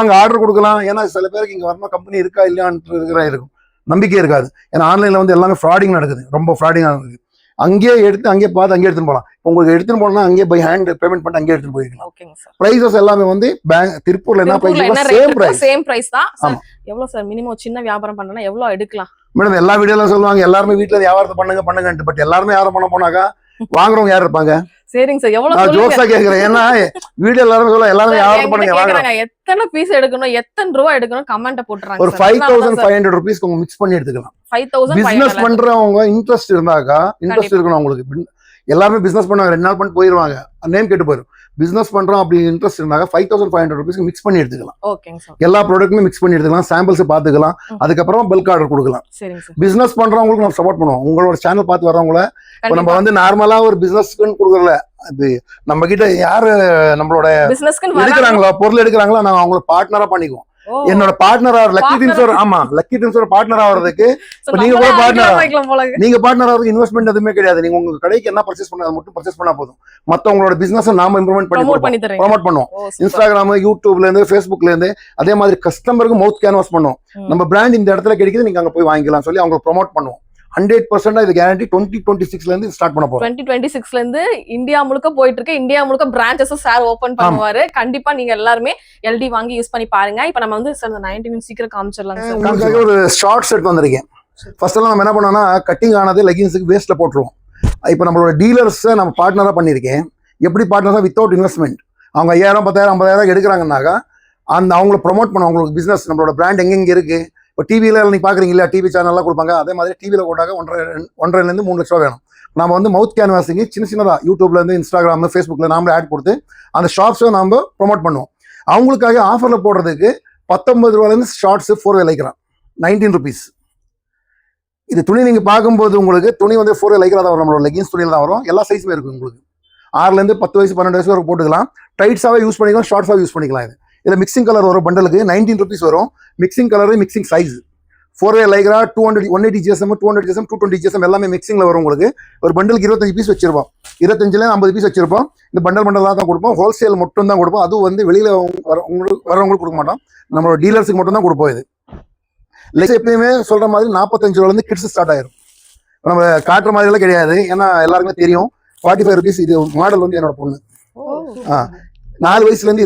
அங்க ஆர்டர் கொடுக்கலாம். ஏன்னா சில பேருக்கு இங்க வரணும் கம்பெனி இருக்கா இல்லையான்னு இருக்கும், நம்பிக்கை இருக்காது. ஏன்னா ஆன்லைன்ல வந்து எல்லாமே ஃப்ராடிங் நடக்குது, ரொம்ப ஃப்ராடிங்கா இருக்குது. அங்கேயே எடுத்து அங்கேயே பார்த்து அங்கேயே எடுத்துன்னு போகலாம். உங்களுக்கு எடுத்துன்னு போனா அங்கேயே பை ஹேண்ட் பேமெண்ட் பண்ணி அங்கேயே எடுத்துன்னு போயிருக்கலாம். பிரைசஸ் எல்லாமே வந்து திருப்பூர்ல என்ன பிரைஸ், சேம் பிரைஸ் தான். எவ்வளவு சார் மினிமம் சின்ன வியாபாரம் பண்ணா எவ்வளவு எடுக்கலாம்? மேடம் எல்லா வீடியோல சொல்லுவாங்க எல்லாருமே வீட்டுல வியாபாரத்தை பண்ணுங்க. பட் எல்லாருமே வியாபாரம் பண்ண போனாக்கா வாங்குறவங்க யாரு இருப்பாங்க? சரிங்க சார். எவ்வளவு நான் ஜோக்ஸா கேக்குறேன். ஏன்னா வீடியோ எல்லாரும் சொல்ல எல்லாரும் வியாபாரம் பண்ணுங்க, வாங்குறாங்க. எத்தனை பீஸ் எடுக்கணும், எத்தனை ரூபாய் எடுக்கணும் கமெண்ட் போட்டுறாங்க. ஒரு 5500 ரூபீஸ் உங்க மிக்ஸ் பண்ணி எடுத்துக்கலாம். 5500. பிசினஸ் பண்றவங்க இன்ட்ரெஸ்ட் இருந்தாக்கா, இன்ட்ரெஸ்ட் இருக்கணும் உங்களுக்கு. எல்லாருமே பிசினஸ் பண்ணுவாங்க, 2 நாள் பண்ணிட்டு போயிருவாங்க, நேம் கெட்டு போயிடும். பிசினஸ் பண்றோம் அப்படி இன்ட்ரெஸ்ட் இருந்தாங்க 5500 ரூபீஸ்க்கு மிக்ஸ் பண்ணி எடுத்துக்கலாம். எல்லா ப்ராடக்ட்டுமே மிக்ஸ் பண்ணி எடுத்துக்கலாம், சாம்பிள்ஸ் பாத்துக்கலாம், அதுக்கப்புறம் பல்க் ஆர்டர் கொடுக்கலாம். பிசினஸ் பண்றவங்களுக்கு நம்ம சப்போர்ட் பண்ணுவோம். உங்களோட சேனல் பார்த்து வர்றவங்கள நம்ம வந்து நார்மலா ஒரு பிசினஸ்க்கு கொடுக்கறல, அது நம்ம கிட்ட யாரு நம்மளோட எடுக்கிறாங்களோ பொருள் எடுக்கிறாங்களோ நாங்க அவங்கள பார்ட்னரா பண்ணிக்குவோம். என்னோட பார்ட்னரா லக்கி ட்ரீம்ஸோட, ஆமா லக்கி ட்ரீம்ஸோட பார்ட்னர் ஆகிறதுக்கு நீங்க கூட நீங்க பார்ட்னர் ஆகிறதுக்கு இன்வெஸ்ட்மெண்ட் எதுவுமே கிடையாது. நீங்க உங்க கடைக்கு என்ன பர்ச்சேஸ் பண்ண மட்டும் பர்ச்சேஸ் பண்ணா போதும். மத்த உங்களோட பிசினஸ் நாம இம்ப்ரூவ்மெண்ட் பண்ணி ப்ரோமோட் பண்ணுவோம். இன்ஸ்டாகிராம், யூடியூப்ல இருந்து, ஃபேஸ்புக்ல இருந்து. அதே மாதிரி கஸ்டமருக்கு மவுத் கேன்வாஸ் பண்ணுவோம். நம்ம பிராண்ட் இந்த இடத்துல கிடைக்குது, நீங்க அங்க போய் வாங்கிக்கலாம் சொல்லி அவங்க ப்ரோமோட் பண்ணுவோம். 100% இது கேரண்டி. 2026ல இருந்து ஸ்டார்ட் பண்ண போறோம். 2026ல இருந்து இந்தியா முழுக்க போயிட்டு இருக்கு. இந்தியா முழுக்க பிரான்ச்சஸும் சார் ஓபன் பண்ணுவாரு. கண்டிப்பா நீங்க எல்லாருமே எல்டி வாங்கி யூஸ் பண்ணி பாருங்க. இப்போ நம்ம வந்து சார் 19 சீக்கிரம் காமிச்சிடலாம் சார். உங்களுக்கு ஒரு ஷார்ட் செட் வந்திருக்கேன். ஃபர்ஸ்ட் எல்லாம் நம்ம என்ன பண்ணோம்னா கட்டிங் ஆனது லெகின்ஸுக்கு வேஸ்ட்ல போட்டுருவோம். இப்போ நம்மளோட டீலர்ஸை நம்ம பார்ட்னரா பண்ணியிருக்கேன். எப்படி பார்ட்னரா? Without investment. அவங்க 5000 10000 50000 எடுக்கிறாங்கன்னாக்கா அந்த அவங்கள ப்ரொமோட் பண்ணுவோம். அவங்களுக்கு பிசினஸ் நம்மளோட பிராண்ட் எங்கெங்க இருக்கு. இப்போ டிவியில நீங்க பாக்குறீங்க இல்லையா, டிவி சேனல்லாம் கொடுப்பாங்க. அதே மாதிரி டிவியில போட்டாக்க 1.5 3 லட்சம் ரூபா வேணும். நம்ம வந்து மவுத் கேன்வாசிங்க சின்னதா யூடியூப்ல இருந்து, இன்ஸ்டாகிராம், ஃபேஸ்புக்ல நாமளே ஆட் கொடுத்து அந்த ஷாப்ஸை நம்ம ப்ரொமோட் பண்ணுவோம். அவங்களுக்காக ஆஃபர்ல போடுறதுக்கு 19 ரூபாயிலேருந்து ஷார்ட்ஸ் 4 லைக்ரா 19 rupees. இது துணி நீங்க பார்க்கும்போது உங்களுக்கு துணி வந்து 4 லைக்ரா தான் வரும். நம்மளோட லெகின்ஸ் துணியில தான் வரும். எல்லா சைஸுமே இருக்கு உங்களுக்கு. 6லேருந்து 10 வயசு 12 வயசு வரைக்கும் போட்டுக்கலாம். டைட்ஸாவே யூஸ் பண்ணிக்கலாம், ஷார்ட்ஸாவே யூஸ் பண்ணிக்கலாம். இதுல மிக்சிங் கலர் வரும். பண்டலுக்கு 19 rupees வரும். Mixing colour, mixing size 4 Lycra 200 180 GSM 200 GSM 220 GSM எல்லாமே மிக்சிங்ல வரும். உங்களுக்கு ஒரு பண்டலுக்கு 25 பீஸ் வச்சிருப்போம். 25ல 50 பீஸ் வச்சிருப்போம். இந்த பண்டலா தான் கொடுப்போம். ஹோல்சேல் மட்டும் தான் கொடுப்போம். அதுவும் வந்து வெளியில வரவங்களுக்கு கொடுக்க மாட்டோம். நம்மளோட டீலர்ஸுக்கு மட்டும் தான் கொடுப்போம். இது எப்பயுமே சொல்ற மாதிரி 45 ரூபாயிலிருந்து கிட்ஸ் ஸ்டார்ட் ஆயிரும். நம்ம காட்டுற மாதிரி எல்லாம் கிடையாது. ஏன்னா எல்லாருக்குமே தெரியும் 45 rupees. இது மாடல் வந்து என்னோட பொண்ணு 4 வயசுலேருந்து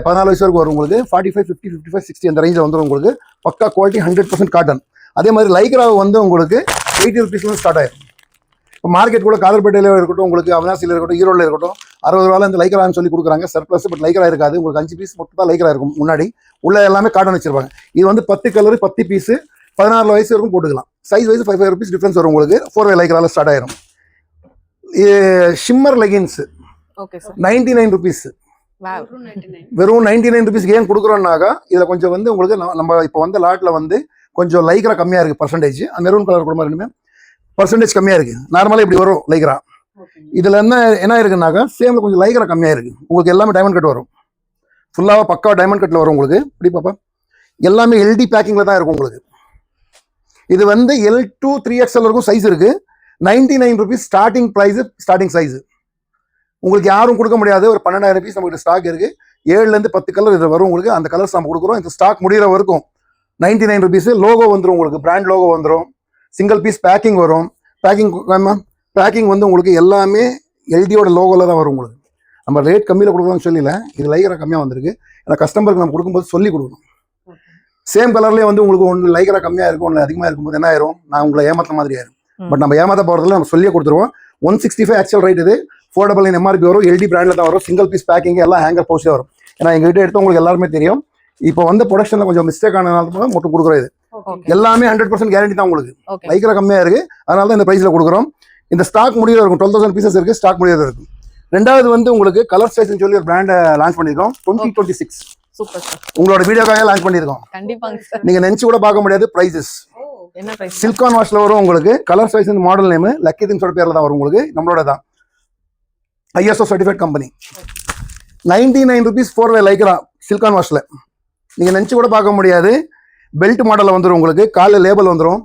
14 வயசு வரைக்கும் வரும். உங்களுக்கு 45 50 55 60 அந்த ரேஞ்சில் வந்துடும். உங்களுக்கு பக்கா குவாலிட்டி 100% காட்டன். அதே மாதிரி லைக்ரா வந்து உங்களுக்கு 80 rupeesலேருந்து ஸ்டார்ட் ஆயிரும். இப்போ மார்க்கெட் கூட காதர்பேட்டையில இருக்கட்டும், உங்களுக்கு அவனாசியில் இருக்கட்டும், ஈரோடில் இருக்கட்டும் 60 ரூபாயில இந்த லைக்ரான்னு சொல்லி கொடுக்குறாங்க. சர்ப்ளஸ். பட் லைக்ரா இருக்காது. உங்களுக்கு 5 பீஸ் மட்டும் தான் லைக்ரா இருக்கும். முன்னாடி உள்ள எல்லாமே காட்டன் வச்சிருப்பாங்க. இது வந்து 10 கலர் 10 பீஸ் 14 வயசு வரைக்கும் போட்டுக்கலாம். சைஸ் வைஸ் 5 rupees டிஃபரன்ஸ் வரும். உங்களுக்கு 4 லைக்ரால ஸ்டார்ட் ஆயிரும். Shimmer leggings 99 rupees. வெறும் 99 rupees ஏன் கொடுக்குறோம்னாக்கா இதில் கொஞ்சம் வந்து உங்களுக்கு நம்ம இப்போ வந்து லாட்ல வந்து கொஞ்சம் லைக்ரா கம்மியா இருக்கு. பர்சன்டேஜ் மெரூன் கலர் கூட ரெண்டுமே பர்சன்டேஜ் கம்மியா இருக்கு. நார்மலா இப்படி வரும் லைக்ரா. இதுல என்ன இருக்குன்னாக்கா சேம்ல கொஞ்சம் லைக்ரா கம்மியா இருக்கு. உங்களுக்கு எல்லாமே டைமண்ட் கட் வரும். ஃபுல்லாக பக்கா டைமண்ட் கட்ல வரும். உங்களுக்கு இப்படி பாப்பா எல்லாமே எல்டி பேக்கிங்ல தான் இருக்கும். உங்களுக்கு இது வந்து L2 3XL வரைக்கும் சைஸ் இருக்கு. 99 rupees starting price, starting size. உங்களுக்கு யாரும் கொடுக்க முடியாது. ஒரு 12000 பீஸ் நம்மகிட்ட ஸ்டாக் இருக்கு. 7லேருந்து 10 கலர் இது வரும் உங்களுக்கு. அந்த கலர்ஸ் நம்ம கொடுக்குறோம். இந்த ஸ்டாக் முடிகிற வரைக்கும் 99 rupees. லோகோ வந்துடும் உங்களுக்கு, பிராண்ட் லோகோ வந்துடும். சிங்கிள் பீஸ் பேக்கிங் வரும். பேக்கிங் வந்து உங்களுக்கு எல்லாமே எல்டியோட லோகோவில் தான் வரும் உங்களுக்கு. நம்ம ரேட் கம்மியில் கொடுக்குறோம்னு சொல்லல, இது லைக்ரா கம்மியாக வந்திருக்கு. ஏன்னா கஸ்டமருக்கு நம்ம கொடுக்கும்போது சொல்லி கொடுக்கணும். சேம் கலர்லேயே வந்து உங்களுக்கு ஒன்று லைக்ரா கம்மியாக இருக்கும், ஒன்று அதிகமாக இருக்கும்போது என்ன ஆயிரும், நான் உங்களை ஏமாத்த மாதிரி ஆயிரும். பட் நம்ம ஏமாத்த போகிறதுல நம்ம சொல்லியே கொடுத்துருவோம். 165 ஆக்சுவல் ரேட் இது. 499 MRP வரும். எல்டி பிராண்டில் தான் வரும். சிங்கிள் பீஸ் பேக்கிங் எல்லாம் ஹேங்கர் போஸ்டே வரும். ஏன்னா எங்ககிட்ட எடுத்து உங்களுக்கு எல்லாருமே தெரியும். இப்போ வந்து ப்ரொடக்ஷனில் கொஞ்சம் மிஸ்டேக் ஆனதுனால மட்டும் கொடுக்குறோம். இது எல்லாமே 100% கேரண்டி தான் உங்களுக்கு. லைக்ரா கம்மியாக இருக்குது, அதனால தான் இந்த ப்ரைஸில் கொடுக்குறோம். இந்த ஸ்டாக் முடியல இருக்கும். 12,000 பீசஸ் இருக்குது, ஸ்டாக் முடியல இருக்கும். ரெண்டாவது வந்து உங்களுக்கு கலர் ஸ்பேஸ்னு சொல்லி ஒரு பிராண்டை லான்ச் பண்ணியிருக்கோம். 2026 சூப்பர் சார். உங்களோட வீடியோக்காக லான்ச் பண்ணியிருக்கோம். கண்டிப்பாங்க சார். நீங்க நினைச்சு கூட பார்க்க முடியாது பிரைசஸ். என்ன பிரைஸ்? சில்கான் வாஷ்ல வரும் உங்களுக்கு. Colour space model name Lucky திங்ஸோட பேர்ல தான் வரும் உங்களுக்கு. நம்மளோட தான் ISO certified company. 99 rupees 4-way lycra silicon வாஷ்ல. நீங்க நினைச்சு கூட பார்க்க முடியாது. பெல்ட் மாடல்ல வந்துடும் உங்களுக்கு. கால லேபிள் வந்துடும்.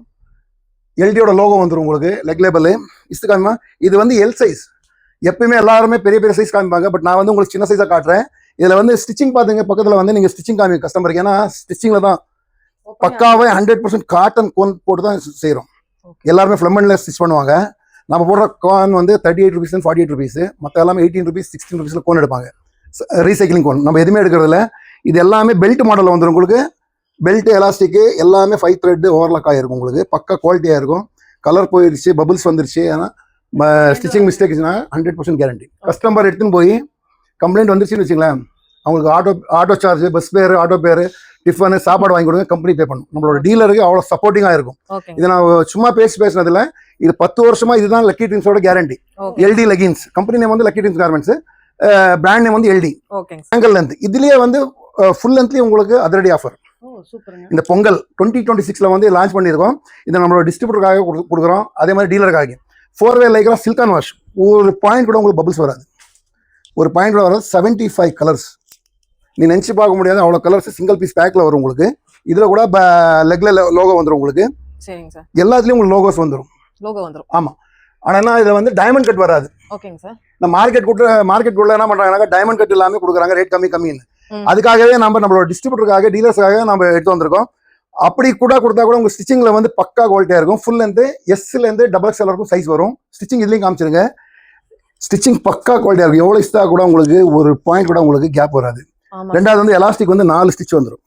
எல்டியோட லோகோ வந்துடும் உங்களுக்கு. லெக் லேபிள் இஸ்து காமிமா. இது வந்து எல் சைஸ். எப்பயுமே எல்லாருமே பெரிய பெரிய சைஸ் காமிப்பாங்க. பட் நான் வந்து உங்களுக்கு சின்ன சைஸாக காட்டுறேன். இதில் வந்து ஸ்டிச்சிங் பார்த்துங்க, பக்கத்தில் வந்து நீங்கள் ஸ்டிச்சிங் காமி கஸ்டமருக்கு. ஏன்னா ஸ்டிச்சிங்கில் தான் பக்காவே 100% காட்டன் கோன் போட்டு தான் செய்கிறோம். எல்லாருமே ஃப்ளம்மன்ல ஸ்டிச் பண்ணுவாங்க. நம்ம போடுற கோன் வந்து 38 rupees 48 rupees. மற்ற எல்லாமே 18 rupees 16 rupees கோன் எடுப்பாங்க. ரீசைக்கிளிங் கோன் நம்ம எதுவுமே எடுக்கிறதில்ல. இது எல்லாமே பெல்ட் மாடலில் வந்துடும் உங்களுக்கு. பெல்ட் எலாஸ்டிக்கு எல்லாமே 5 thread ஓவர்லாக் ஆகிருக்கும் உங்களுக்கு. பக்கா குவாலிட்டியாக இருக்கும். கலர் போயிடுச்சு, பபுள்ஸ் வந்துருச்சு. ஏன்னா ஸ்டிச்சிங் மிஸ்டேக்ஸ்னா 100% கேரண்டி. கஸ்டமர் எடுத்துன்னு போய் கம்ப்ளைண்ட் வந்துருச்சுன்னு வச்சுங்களேன், அவங்களுக்கு ஆட்டோ சார்ஜ், பஸ் பேர், ஆட்டோ பேர், டிஃபனு, சாப்பாடு வாங்கி கொடுங்க, கம்பெனி பே பண்ணும். நம்மளோட டீலருக்கு அவ்வளோ சப்போர்ட்டிங்காக இருக்கும். இது நான் சும்மா பேசினதில்ல. இது 10 வருஷமா இதுதான் லக்கி ட்ரீம்ஸோட guarantee. LD leggings company name வந்து Lucky Dreams garments. Brand name வந்து எல்டி. ஆங்கிள் லென்த் இதுலயே வந்து ஃபுல் லென்த்லயே உங்களுக்கு அதிரடி ஆஃபர். இந்த பொங்கல் 2026 வந்து லான்ச் பண்ணியிருக்கோம். இதை நம்மளோட டிஸ்ட்ரிபியூட்டருக்காக கொடுக்குறோம். அதே மாதிரி டீலருக்காக 4-way லைக்ரா சில்கான் வாஷ். ஒரு பாயிண்ட் கூட உங்களுக்கு பபிள்ஸ் வராது. ஒரு பாயிண்ட் கூட வராது. 75 கலர்ஸ். நீ நினச்சி பார்க்க முடியாது அவ்வளோ கலர்ஸ். சிங்கிள் பீஸ் பேக்கில் வரும் உங்களுக்கு. இதில் கூட லெக்ல லோகோ வந்துடும் உங்களுக்கு. சரிங்க சார். எல்லாத்துலேயும் உங்களுக்கு லோகோஸ் வந்துடும். ஆமாம். ஆனால் இதில் வந்து டைமண்ட் கட் வராது. ஓகேங்க சார். இந்த மார்க்கெட்டுக்குள்ள என்ன பண்ணுறாங்கன்னா டைமண்ட் கட் எல்லாமே கொடுக்குறாங்க, ரேட் கம்மின்னு. அதுக்காகவே நம்மளோட டிஸ்ட்ரிபியூட்டருக்காக, டீலர்ஸுக்காக நம்ம எடுத்து வந்திருக்கோம். அப்படி கூட கொடுத்தா கூட உங்க ஸ்டிச்சிங்ல வந்து பக்கா குவாலிட்டியா இருக்கும். ஃபுல் லென்த் எஸ்ல இருந்து XXL வரைக்கும் சைஸ் வரும். ஸ்டிச்சிங் இதுலயும் காமிச்சிருங்க. ஸ்டிச்சிங் பக்கா குவாலிட்டியா இருக்கும். எவ்வளவு இஸ்தா கூட உங்களுக்கு ஒரு பாயிண்ட் கூட உங்களுக்கு கேப் வராது. ரெண்டாவது வந்து எலாஸ்டிக் வந்து 4 ஸ்டிச் வந்துடும்.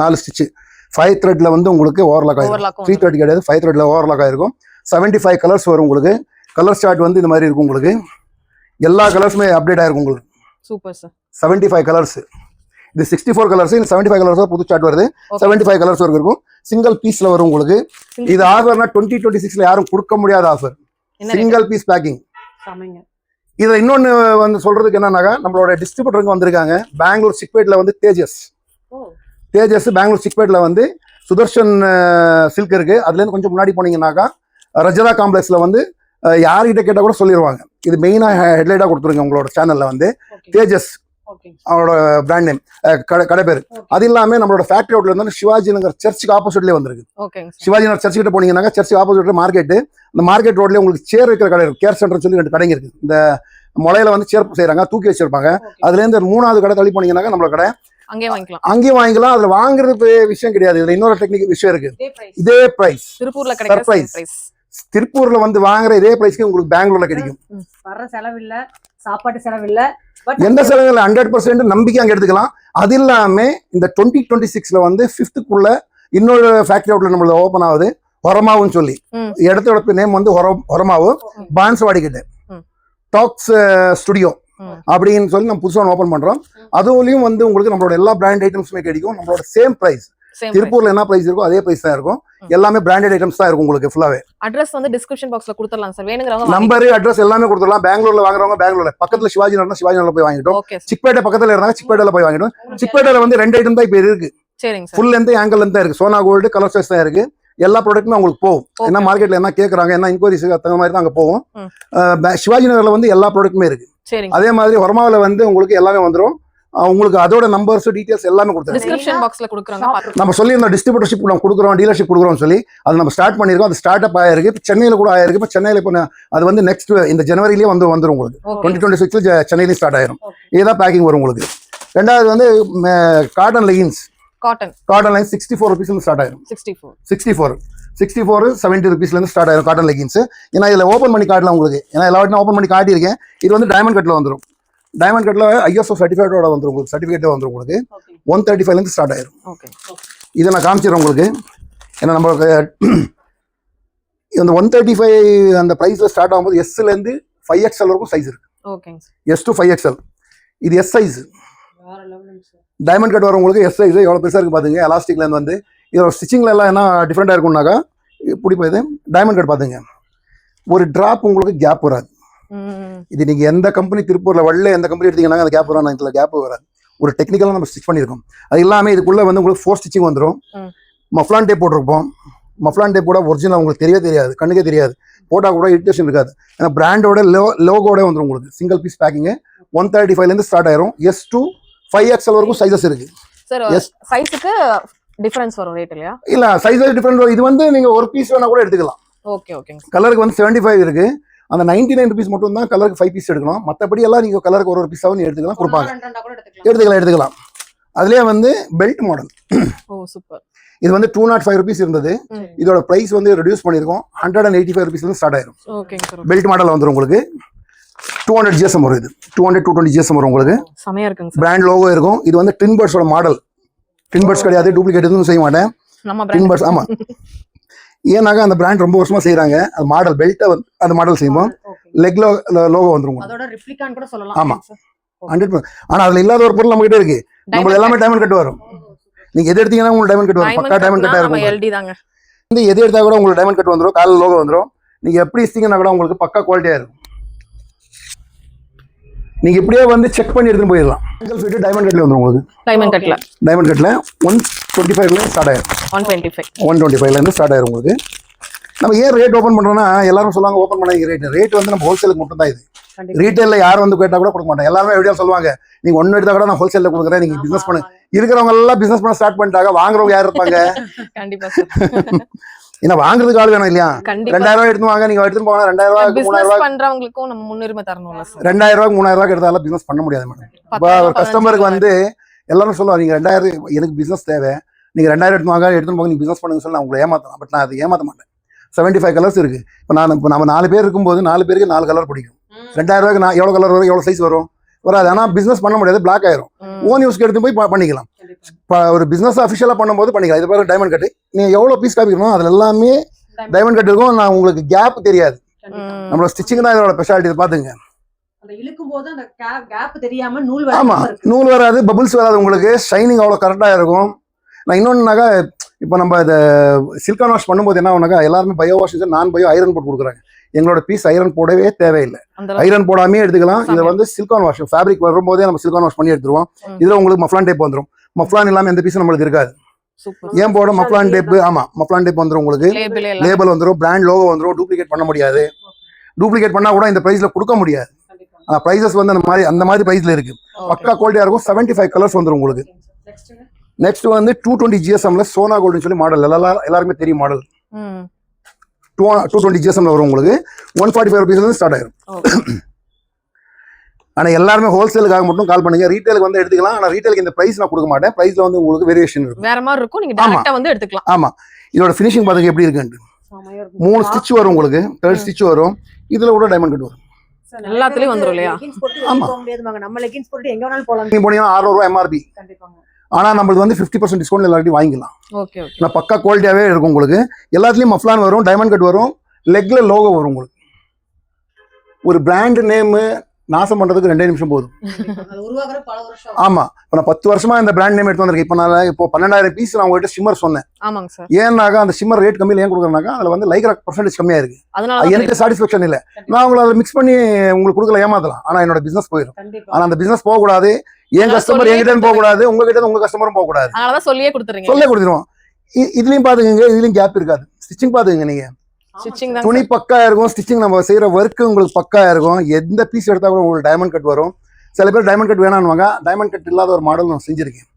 4 ஸ்டிச் 5 threadல வந்து உங்களுக்கு ஓவர்லாக் ஆயிருக்கும். 3 thread கிடையாது, 5 threadல ஓவர்லாக் ஆயிருக்கும். 75 கலர்ஸ் வரும் உங்களுக்கு. கலர் சார்ட் வந்து இந்த மாதிரி இருக்கும் உங்களுக்கு. எல்லா கலர்ஸுமே அப்டேட் ஆயிருக்கும் உங்களுக்கு. Super sir. 75 கலர்ஸ். இது 64 கலர்ஸ். இந்த 75 கலர்ஸ் புது சார்ட் வருது. 75 கலர்ஸ் வரைக்கும் இருக்கும். சிங்கிள் பீஸ்ல வரும் உங்களுக்கு. இது ஆஃபர்னா 2026ல யாரும் கொடுக்க முடியாத ஆஃபர். Single piece packing. இதுல இன்னொன்னு வந்து சொல்றதுக்கு என்னன்னாக்கா, நம்மளோட டிஸ்ட்ரிபியூட்டருக்கு வந்திருக்காங்க. பெங்களூர் சிக்பேட்ல வந்து தேஜஸ் பெங்களூர் சிக்பேட்ல வந்து சுதர்ஷன் சில்க் இருக்கு. அதுல இருந்து கொஞ்சம் முன்னாடி போனீங்கன்னாக்கா ரஜதா காம்ப்ளெக்ஸ்ல வந்து யார்கிட்ட கேட்டா கூட சொல்லிடுவாங்க. இது மெயினா ஹெட்லைட்டா கொடுத்துருங்க உங்களோட சேனல்ல வந்து. தேஜஸ் அவரோட பிராண்ட் நேம், கடை பேரு. அது இல்லாம நம்மளோட ஃபேக்டரி அவுட்ல இருந்து சிவாஜி நகர் சர்ச்சுக்கு ஆப்போசிட்லேயே வந்திருக்கு. சிவாஜி நகர் சர்ச் கிட்ட போனீங்கன்னா சர்ச்சுக்கு ஆப்போசிட்ல மார்க்கெட். அந்த மார்க்கெட் ரோட்லயே உங்களுக்கு சேர் வைக்கிற கடை இருக்கு. கேர் சென்டர் சொல்லி 2 கடைங்க இருக்கு. இந்த முளையில வந்து சேர் செய்யறாங்க, தூக்கி வச்சிருப்பாங்க. அதுல இருந்து 3வது கடை தள்ளி போனீங்கன்னா நம்மளோட கடை. அங்கேயும் வாங்கிக்கலாம். அதுல வாங்குறது விஷயம் கிடையாது. இதுல இன்னொரு டெக்னிக் விஷயம் இருக்கு. இதே பிரைஸ் திருப்பூர்ல வந்து வாங்குற இதே பிரைஸ்க்கு உங்களுக்கு பெங்களூர்ல கிடைக்கும். சாப்பாட்டு செலவில்ல, எந்த செலவு இல்லை. 100% நம்பிக்கை அங்க எடுத்துக்கலாம். அது இல்லாம இந்த 2026ல வந்து 5th இன்னொரு ஃபேக்டரி அவுட்ல நம்மள ஓபன் ஆகுது. ஹொரமாவுன்னு சொல்லி இடத்தோட நேம் வந்து ஹொரமாவு. பான்ஸ்வாடி கிட்ட டாக்ஸ் ஸ்டுடியோ அப்படின்னு சொல்லி நம்ம புதுசாக ஓபன் பண்றோம். அதுலயும் வந்து உங்களுக்கு நம்மளோட எல்லா பிராண்ட் ஐட்டம்ஸுமே கிடைக்கும். நம்மளோட சேம் பிரைஸ். திருப்பூர்ல என்ன பிரைஸ் இருக்கோ அதே பிரைஸ் தான் இருக்கும். எல்லாமே பிராண்டட் ஐட்டம்ஸ் தான் இருக்கும் உங்களுக்கு. ஃபுல்லாவே அட்ரஸ் வந்து டிஸ்கிரிப்ஷன் பாக்ஸ்ல கொடுத்துறலாம் சார். வேணுங்கறவங்க நம்பர், அட்ரஸ் எல்லாமே கொடுத்துறலாம். பெங்களூர்ல வாங்குறவங்க பெங்களூர்ல, பக்கத்துல சிவாஜி நகர்னா சிவாஜி நகர்ல போய் வாங்கிட்டோம். சிக்பேட்டை பக்கத்துல இருந்தாங்க, சிக்பேட்டையில போய் வாங்கிட்டோம். சிக்பேட்டையில வந்து 2 ஐட்டம் தான் இப்ப இருக்கு. சரிங்க sir. Full length, angle length இருக்கு. சோனா கோல்டு, கலர் சைஸ் தான் இருக்கு. எல்லா ப்ராடக்ட்டுமே உங்களுக்கு போகும். என்ன மார்க்கெட்ல என்ன கேக்குறாங்க, என்ன இன்கொயரிஸ் அந்த மாதிரி தான் அங்க போகும். சிவாஜி நகர்ல வந்து எல்லா ப்ராடக்ட்டுமே இருக்கு. அதே மாதிரி ஹொரமாவில வந்து உங்களுக்கு எல்லாமே வந்துடும். உங்களுக்கு அதோட நம்பர்ஸ், டீடைல்ஸ் எல்லாமே கொடுத்துருக்கோம். டிஸ்கிரிப்ஷன் பாக்ஸ்ல கொடுக்குறாங்க. நம்ம சொல்லியிருந்தோம் டிஸ்ட்ரிபியூட்டர்ஷிப் நம்ம கொடுக்குறோம், டீலர்ஷிப் கொடுக்குறோம் சொல்லி. அது நம்ம ஸ்டார்ட் பண்ணியிருக்கோம். அது ஸ்டார்ட் அப் ஆயிருக்கு. இப்போ சென்னையில கூட ஆயிருக்கு. இப்போ சென்னையில இப்போ அது வந்து நெக்ஸ்ட் இந்த ஜனவரிலேயே வந்துடும் உங்களுக்கு. 2026 சென்னையிலேயும் ஸ்டார்ட் ஆயிரும். இதுதான் பேக்கிங் வரும் உங்களுக்கு. ரெண்டாவது வந்து cotton leggings cotton line 64 rupees start ஆயிரும். 64 70 rupeesலேருந்து ஸ்டார்ட் ஆயிரும் காட்டன் லெகின்ஸ். ஏன்னா இதில் ஓப்பன் பண்ணி காட்டல உங்களுக்கு, ஏன்னா எல்லா வாட்டியும் ஓப்பன் பண்ணி காட்டியிருக்கேன். இது வந்து டைமண்ட் கட்டில் வந்துடும். டைமண்ட் கட்டில் ISO சர்டிஃபிகேட்டோட வந்துடும் உங்களுக்கு, சர்டிஃபிகேட்டே வந்துடும் உங்களுக்கு. 135 ஸ்டார்ட் ஆயிரும். ஓகே இதை நான் காமிச்சிடுறேன் உங்களுக்கு. ஏன்னா நம்மளுக்கு இந்த 135 அந்த ப்ரைஸில் ஸ்டார்ட் ஆகும்போது எஸ்லேருந்து 5XL வரைக்கும் சைஸ் இருக்கு. ஓகேங்க சார். S to 5XL இது எஸ் சைஸ். வேற லெவலுங்க சார். டைமண்ட் கட் வரவங்களுக்கு எஸ் சைஸ் எவ்வளோ பெருசாக இருக்குது பார்த்துங்க. எலாஸ்டிக்லேருந்து வந்து இதோட ஸ்டிச்சிங்கில் எல்லாம் என்ன டிஃப்ரெண்ட்டாக இருக்கும்னாக்கா இப்படி போய் டைமண்ட் கட் பார்த்துங்க, ஒரு ட்ராப் உங்களுக்கு கேப் வராது. இது நீங்கள் எந்த கம்பெனி திருப்பூரில் வள்ள எந்த கம்பெனி எடுத்தீங்கன்னா அந்த கேப் வராது, இதில் கேப் வராது. ஒரு டெக்னிக்கலாக நம்ம ஸ்டிச் பண்ணியிருக்கோம். அது எல்லாமே இதுக்குள்ளே வந்து உங்களுக்கு 4 ஸ்டிச்சிங் வந்துடும். மஃப்லான் டேப் போட்டிருப்போம். மஃப்லான் டேப்போட ஒரிஜினல் உங்களுக்கு தெரியவே தெரியாது, கண்ணுக்கே தெரியாது. போட்டால் கூட இரிட்டேஷன் இருக்காது. ஏன்னா பிராண்டோட லோகோட வந்துடும் உங்களுக்கு. சிங்கிள் பீஸ் பேக்கிங்கு 135லேருந்து ஸ்டார்ட் ஆயிரும். S to 5XL வரைக்கும் சைஸஸ் இருக்கு. சார் சைஸுக்கு டிஃபரன்ஸ் வரும் ரேட் இல்லையா? இல்ல சைஸ் டிஃபரெண்ட் வரும். இது வந்து நீங்க ஒரு பீஸ் வேணா கூட எடுத்துக்கலாம். ஓகே ஓகேங்க. கலருக்கு வந்து 75 இருக்கு. அந்த 99 rupees மட்டும் தான் கலருக்கு 5 பீஸ் எடுக்கணும். மற்றபடி எல்லாம் நீங்க கலருக்கு ஒரு பீஸாவும் எடுத்துக்கலாம், கொடுப்பாங்க. எடுத்துக்கலாம். அதுலயே வந்து பெல்ட் மாடல். ஓ சூப்பர். இது வந்து 205 rupees இருந்தது. இதோட பிரைஸ் வந்து ரெடியூஸ் பண்ணிருக்கோம். 185 rupees ஸ்டார்ட் ஆயிரும். ஓகேங்க சார். பெல்ட் மாடல் வந்துரும் உங்களுக்கு. 200 GSM வரும். இது 200-220 GSM வரும் உங்களுக்கு. செமையா இருக்குங்க சார். பிராண்ட் லோகோ இருக்கும். இது வந்து ட்வின் பர்ட்ஸோட மாடல். ட்வின் பர்ட்ஸ் கிடையாது, டூப்ளிகேட் எதுவும் செய்ய மாட்டேன். ட்வின் பர்ட்ஸ் ஆமா. ஏன்னாக்கா அந்த பிராண்ட் ரொம்ப வருஷமா செய்யறாங்க. அது மாடல் பெல்ட்டை அந்த மாடல் செய்வோம். லெக் லோகோ வந்துரும். அதோட ரிப்ளிகான் கூட சொல்லலாம். ஆமா 100%. ஆனா அதுல இல்லாத ஒரு பொருள் நம்ம கிட்ட இருக்கு. நம்ம எல்லாமே டைமண்ட் கட் வரும். நீங்க எது எடுத்தீங்கன்னா உங்களுக்கு டைமண்ட் கட் வரும். பக்கா டைமண்ட் கட்டா இருக்கும். LD தாங்க. இந்த எது எடுத்தா கூட உங்களுக்கு டைமண்ட் கட் வந்துரும். கால் லோகோ வந்துரும். நீங்க எப்படி இஸ்திங்கன்னா கூட உங்களுக்கு பக்கா குவாலிட்டியா இருக்கும். நீங்க இப்படியே வந்து செக் பண்ணி எடுத்துட்டு போயிடலாம். சிங்கிள் ஃபிட் டைமண்ட் கட்ல வந்துரும் உங்களுக்கு. டைமண்ட் கட்ல 125ல ஸ்டார்ட் ஆயிரும். 125ல இருந்து ஸ்டார்ட் ஆயிரும் உங்களுக்கு. நம்ம ஏன் ரேட் ஓபன் பண்றோம்னா எல்லாரும் சொல்லுவாங்க ஓபன் பண்ணாங்க ரேட் வந்து நம்ம ஹோல்சேலுக்கு மட்டும் தான். இது ரீட்டைல்ல யாரும் வந்து கேட்டா கூட கொடுக்க மாட்டாங்க. எல்லாருமே எப்படியா சொல்லுவாங்க, நீங்க ஒன்னு எடுத்தா கூட நான் ஹோல்சேல்ல கொடுக்குறேன், நீங்க பிசினஸ் பண்ணு. இருக்கிறவங்க எல்லாம் பிசினஸ் பண்ண ஸ்டார்ட் பண்ணிட்டாங்க. வாங்குறவங்க யார் இருப்பாங்க? கண்டிப்பா சார். ஏன்னா வாங்குறதுக்கு ஆள் வேணும் இல்லையா? 2000 ரூபாய் எடுத்து வாங்க, நீங்க எடுத்துட்டு போனா 2000 ரூபாய்க்கு 3000 ரூபாய் பண்றவங்களுக்கும் நம்ம முன்னுரிமை தரணும்ல சார். 2000 ரூபாய்க்கு 3000 ரூபாய்க்கு எடுத்தால பிசினஸ் பண்ண முடியாது மேடம். இப்போ ஒரு கஸ்டமருக்கு வந்து எல்லாரும் சொல்லுவாங்க, நீங்க 2000 எனக்கு பிசினஸ் தேவை, நீங்க 2000 எடுத்து வாங்க, எடுத்துட்டு போங்க, நீங்க பிசினஸ் பண்ணுங்க சொல்லி நான் உங்களை ஏமாத்தலாம். பட் நான் அதை ஏமாத்த மாட்டேன். 75 கலர்ஸ் இருக்கு. இப்போ நம்ம 4 பேர் இருக்கும்போது 4 பேருக்கு 4 கலர் பிடிக்கும். 2000 ரூபாய்க்கு நான் எவ்வளவு கலர் வரும், எவ்வளவு சைஸ் வரும் வராது. ஆனா பிசினஸ் பண்ண முடியாது, பிளாக் ஆயிரும். ஓன் யூஸ்க்கு எடுத்து போய் பண்ணிக்கலாம். ஒரு பிசினஸ் அஃபிஷியலா பண்ணும்போது பண்ணிக்கலாம். இது பாருங்க டைமண்ட் கட்டு. நீங்க எவ்வளவு பீஸ் காமிக்கணும் அதுல எல்லாமே டைமண்ட் கட் இருக்கும். நான் உங்களுக்கு கேப் தெரியாது. நம்மளோட ஸ்டிச்சிங் தான் இதோட ஸ்பெஷாலிட்டி. இதை பாத்துங்க. அந்த இழுக்கும் போது அந்த கேப் தெரியாம நூல் வராது. ஆமா நூல் வராது, பபிள்ஸ் வராது உங்களுக்கு. ஷைனிங் அவ்வளவு கரெக்டா இருக்கும். நான் இன்னொன்னுனாக்கா இப்போ நம்ம இதை சில்கான் வாஷ் பண்ணும்போது என்ன ஆகுனாக்கா எல்லாருமே பயோ வாஷ் நான் பயோ ஐரன் போட்டு கொடுக்குறாங்க. எங்களோட பீஸ் ஐரன் போடவே தேவையில்லை. ஐரன் போடாமே எடுத்துக்கலாம். இதை வந்து சில்கான் வாஷ் ஃபேப்ரிக் வரும்போதே நம்ம சில்கான் வாஷ் பண்ணி எடுத்துருவோம். இதுல உங்களுக்கு மஃப்லான் டேப் வந்துடும். மஃப்லான் இல்லாம எந்த பீஸும் நம்மளுக்கு இருக்காது. ஏன் போட மஃப்லான் டேப்? ஆமா மஃப்லான் டேப் வந்துடும் உங்களுக்கு. லேபிள் வந்துடும், பிராண்ட் லோகோ வந்துடும். டூப்ளிகேட் பண்ண முடியாது. டூப்ளிகேட் பண்ணா கூட இந்த பிரைஸ்ல கொடுக்க முடியாது. பிரைசஸ் வந்து அந்த மாதிரி பிரைஸ்ல இருக்கு. பக்கா குவாலிட்டியா இருக்கும். 75 கலர்ஸ் வந்துடும் உங்களுக்கு. நெக்ஸ்ட் வந்து 220 GSMல சோனா கோல்டுன்னு சொல்லி மாடல் எல்லாருக்குமே தெரியும் மாடல். 220 GSMல வரும் உங்களுக்கு. 145 rupees இருந்து ஸ்டார்ட் ஆயிரும். ஆனா எல்லாருமே ஹோல்சேலுக்காக மட்டும் கால் பண்ணுங்க. ரீட்டைலுக்கு வந்து எடுத்துக்கலாம். ஆனா ரீட்டைலுக்கு இந்த பிரைஸ் நான் கொடுக்க மாட்டேன். பிரைஸ்ல வந்து உங்களுக்கு வேரியேஷன் இருக்கும், வேற மாதிரி இருக்கும். நீங்க டைரக்டா வந்து எடுத்துக்கலாம். ஆமா இதோட ஃபினிஷிங் பாருங்க எப்படி இருக்குன்னு. 3 ஸ்டிட்ச் வரும் உங்களுக்கு. 3rd ஸ்டிட்ச் வரும். இதுல கூட டைமண்ட் கட் வரும். எல்லாத்துலயும் வந்துரும் இல்லையா? ஆமா நம்ம லெகின்ஸ் போட்டு எங்க வேணாலும் போலாம். நீங்க போனீங்கன்னா 600 ரூபாய் MRP. கண்டிப்பாங்க. ஆனா நம்மளுக்கு வந்து 50% டிஸ்கவுண்ட் எல்லாத்தையும் வாங்கிக்கலாம். Okay okay. நான் பக்கா குவாலிட்டியாவே இருக்கும் உங்களுக்கு. எல்லாத்துலயும் மஃப்லான் வரும், டைமண்ட் கட் வரும், லெக்ல லோகோ வரும் உங்களுக்கு. ஒரு பிராண்ட் நேம் நாசம் பண்றதுக்கு 2 நிமிஷம் போதும். ஆமா இப்போ நான் 10 வருஷமா இந்த பிராண்ட் நேம் எடுத்து வந்திருக்கேன். இப்போ 12000 பீஸ் நான் உங்ககிட்ட ஷிம்மர் சொன்னேன். ஆமாங்க சார். ஏன்னாக்கா அந்த ஷிம்மர் ரேட் கம்மியில் ஏன் கொடுக்குறேன்னாக்கா அதுல வந்து லைக்ரா % கம்மியா இருக்கு. எனக்கு சாட்டிஸ்ஃபேக்ஷன் இல்லை. நான் உங்களை அதை மிக்ஸ் பண்ணி உங்களுக்கு கொடுக்கல, ஏமாத்தலாம். ஆனா என்னோட பிசினஸ் போயிடும். ஆனா அந்த பிசினஸ் போகக்கூடாது. என் கஸ்டமர் என்கிட்ட போகக்கூடாது, உங்ககிட்ட உங்க கஸ்டமரும் போகக்கூடாது. சொல்லியே கொடுத்துருவோம். இதுலயும் பாத்துக்கங்க, இதுலயும் கேப் இருக்காது. ஸ்டிச்சிங் பாத்துக்கங்க. நீங்க துணி பக்கா இருக்கும். ஸ்டிச்சிங் நம்ம செய்யற ஒர்க் உங்களுக்கு பக்கா இருக்கும். எந்த பீஸ் எடுத்தா கூட உங்களுக்கு டைமண்ட் கட் வரும். சில பேர் டைமண்ட் கட் வேணாம்னுவாங்க. டைமண்ட் கட் இல்லாத ஒரு மாடல் நான் செஞ்சிருக்கேன்.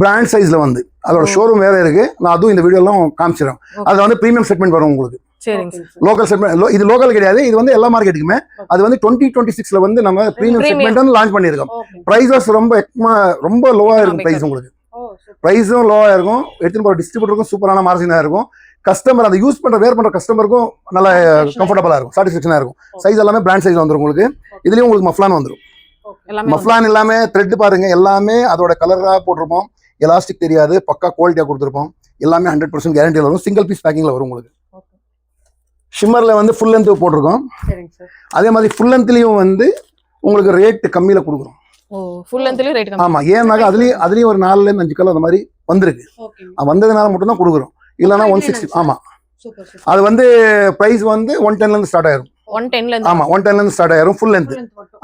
பிராண்ட் சைஸ்ல வந்து அதோட ஷோரூம் வேற இருக்கு. நான் அதுவும் இந்த வீடியோலாம் காமிச்சிடறேன். அதுல வந்து பிரீமியம் செக்மெண்ட் வரும் உங்களுக்கு. சரிங்க சார். லோக்கல் செக்மெண்ட் இது லோக்கல் கிடையாது, இது வந்து எல்லா மார்க்கெட்டுக்குமே. அது வந்து 2026ல வந்து நம்ம ப்ரீமியம் செக்மெண்ட் வந்து லான்ச் பண்ணியிருக்கோம். பிரைஸஸ் ரொம்ப லோவா இருக்கும் பிரைஸ் உங்களுக்கு. பிரைஸும் லோவா இருக்கும், எடுத்துன்னு போற டிஸ்ட்ரிபியூட்டருக்கும் சூப்பரான மார்ஜினா இருக்கும். கஸ்டமர் அதை யூஸ் பண்ற வேர் பண்ற கஸ்டமருக்கும் நல்ல கம்ஃபர்டபுளா இருக்கும், சாட்டிஸ்ஃபேக்ஷனா இருக்கும். சைஸ் எல்லாமே பிராண்ட் சைஸ் வந்துரும் உங்களுக்கு. இதுலயும் உங்களுக்கு மஃப்லான் வந்துரும். மஃப்லான் எல்லாமே த்ரெட் பாருங்க, எல்லாமே அதோட கலரா போட்டிருப்போம். எலாஸ்டிக் தெரியாது, பக்கா குவாலிட்டியா கொடுத்துருப்போம். எல்லாமே 100% கேரண்டியில் வரும். சிங்கிள் பீஸ் பேக்கிங்ல வரும் உங்களுக்கு. ஷிம்மர்ல வந்து ஃபுல் லென்த் போட்டிருக்கோம். அதே மாதிரி ஃபுல் லென்த்லயும் வந்து உங்களுக்கு ரேட் கம்மியில கொடுக்குறோம். ஃபுல் லென்த்லயும் ரேட் கம்மி. ஆமா, ஏன்னாக்கா அதுலயும் ஒரு 4ல இருந்து 5 கலர் அந்த மாதிரி வந்திருக்கு. வந்ததுனால மட்டும் தான் கொடுக்குறோம், இல்லைன்னா 160. ஆமா, அது வந்து பிரைஸ் வந்து 110ல இருந்து ஸ்டார்ட் ஆயிரும். 110ல இருந்து. ஆமா, 110ல இருந்து ஸ்டார்ட் ஆயிரும் ஃபுல் லென்த்.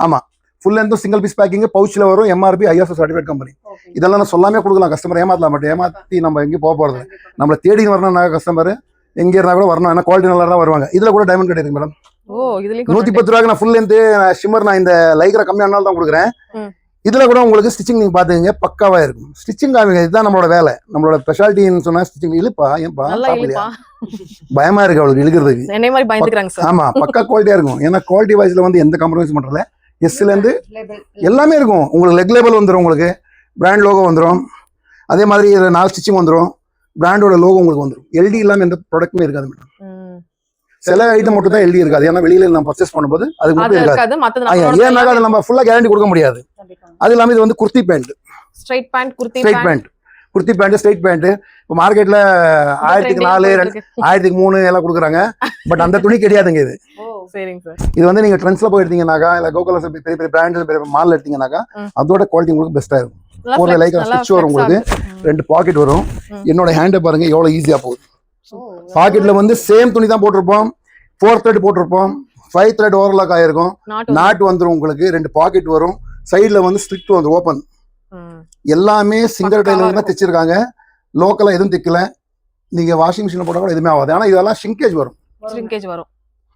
ஆமா, ஃபுல் லென்த்தும் சிங்கிள் பீஸ் பேக்கிங், பவுச்ல வரும், MRP ISO சர்டிஃபைட் கம்பெனி. இதெல்லாம் நான் சொல்லாமே கொடுக்கலாம், கஸ்டமர் ஏமாத்தலாம். பட் ஏமாத்தி நம்ம எங்கேயும் போக போறது, நம்மள தேடி வரணும்னா கஸ்டமர் எங்க இருந்தா கூட வரணும். ஏன்னா குவாலிட்டி நல்லா தான் வருவாங்க. இதுல கூட டைமண்ட் கிடையாது மேடம். 110 ரூபாய்க்கு நான் ஃபுல் லென்த் ஷிம்மர் நான் இந்த லைக்ரா கம்மியானால தான் கொடுக்குறேன். இதுல கூட உங்களுக்கு ஸ்டிச்சிங் நீங்க பாத்துக்கங்க, பக்காவா இருக்கும். ஸ்டிச்சிங் காமிங்க, இதுதான் நம்மளோட வேலை. நம்மளோட ஸ்பெஷாலிட்டின்னு சொன்னா ஸ்டிச்சிங். இல்லப்பா, ஏன்பா பயமா இருக்கு அவளுக்கு இழுக்கிறதுக்கு? ஆமா, பக்கா குவாலிட்டியா இருக்கும். ஏன்னா குவாலிட்டி வைஸ்ல வந்து எந்த காம்ப்ரமைஸ் பண்றல. எஸ்ல இருந்து எல்லாமே இருக்கும் உங்களுக்கு. லெக் லேபிள் வந்துடும் உங்களுக்கு, பிராண்ட் லோகோ வந்துடும். அதே மாதிரி 4 ஸ்டிச்சிங் வந்துடும், பிராண்டோட லோகோ உங்களுக்கு வந்துடும். எல்டி இல்லாம எந்த ப்ராடக்ட்டுமே இருக்காது மேடம். சில ஐட்டம் மட்டும் தான் எல்டி இருக்காது. ஏன்னா வெளியில நம்ம பர்ச்சேஸ் பண்ணும்போது அது மட்டும் இருக்காது. ஏன்னா அதை நம்ம ஃபுல்லா கேரண்டி கொடுக்க முடியாது. அது இல்லாம இது வந்து kurti pant, straight pant, kurti pant, straight pant. இப்போ மார்க்கெட்ல 1004, 1003 எல்லாம் கொடுக்குறாங்க. பட் அந்த துணி கிடையாதுங்க இது. இது வந்து நீங்க ட்ரெண்ட்ஸ்ல போய் எடுத்தீங்கன்னாக்கா, இல்ல கோகுல பெரிய பெரிய பிராண்ட் பெரிய மால் எடுத்தீங்கன்னாக்கா அதோட குவாலிட்டி உங்களுக்கு பெஸ்டா இருக்கும். ஒரு லைக் ஸ்டிச் வரும் உங்களுக்கு, 2 பாக்கெட் வரும். என்னோட ஹேண்டை பாருங்க எவ்வளவு ஈஸியா போகுது. பாக்கெட்ல வந்து சேம் துணி தான் போட்டிருப்போம், 4 த்ரெட் போட்டிருப்போம், 5 த்ரெட் ஓவர்லாக் ஆயிருக்கும். நாட் வந்துடும் உங்களுக்கு, 2 பாக்கெட் வரும். சைட்ல வந்து ஸ்ட்ரிக்ட் வந்து ஓபன். எல்லாமே சிங்கிள் டைலர் தான் தைச்சிருக்காங்க, லோக்கலா எதுவும் தைக்கல. நீங்க வாஷிங் மிஷின்ல போட்டா கூட எதுவுமே ஆகாது. ஆனா இதெல்லாம் ஷிங்கேஜ் வரும்.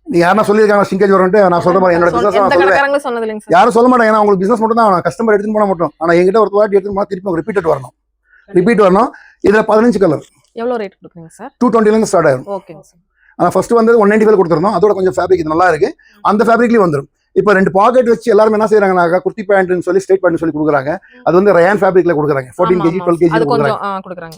நீ யாரா சொல்லியிருக்காங்க ஷிங்கேஜ் வரும்ட்டு? நான் சொல்ற மாதிரி என்னோட பிசினஸ் யாரும் சொல்ல மாட்டாங்க. ஏன்னா உங்களுக்கு பிசினஸ் மட்டும் தான், கஸ்டமர் எடுத்துன்னு போனா மட்டும். ஆனா எங்கிட்ட ஒரு வாட்டி எடுத்துன்னு போனா திருப்பி ரிப்பீட் வரணும். இதுல 15 கலர். எவ்வளவு ரேட் கொடுக்குறீங்க சார்? 220ல இருந்து ஸ்டார்ட் ஆகும். ஓகே. ஆனா ஃபர்ஸ்ட் வந்து 195 கொடுத்துருந்தோம். அதோட கொஞ்சம் ஃபேப்ரிக் இது நல்லா இருக்கு, அந்த ஃபேப்ரிக்லயும் வந்துடும். இப்போ 2 பாக்கெட் வச்சு எல்லாரும் என்ன செய்யறாங்கன்னாக்கா குர்த்தி பேண்ட்னு சொல்லி ஸ்ட்ரைட் பேண்ட் சொல்லி கொடுக்குறாங்க. அது வந்து ரயான் ஃபேப்ரிக்ல கொடுக்குறாங்க. 14 kg 12 kg கொடுக்குறாங்க.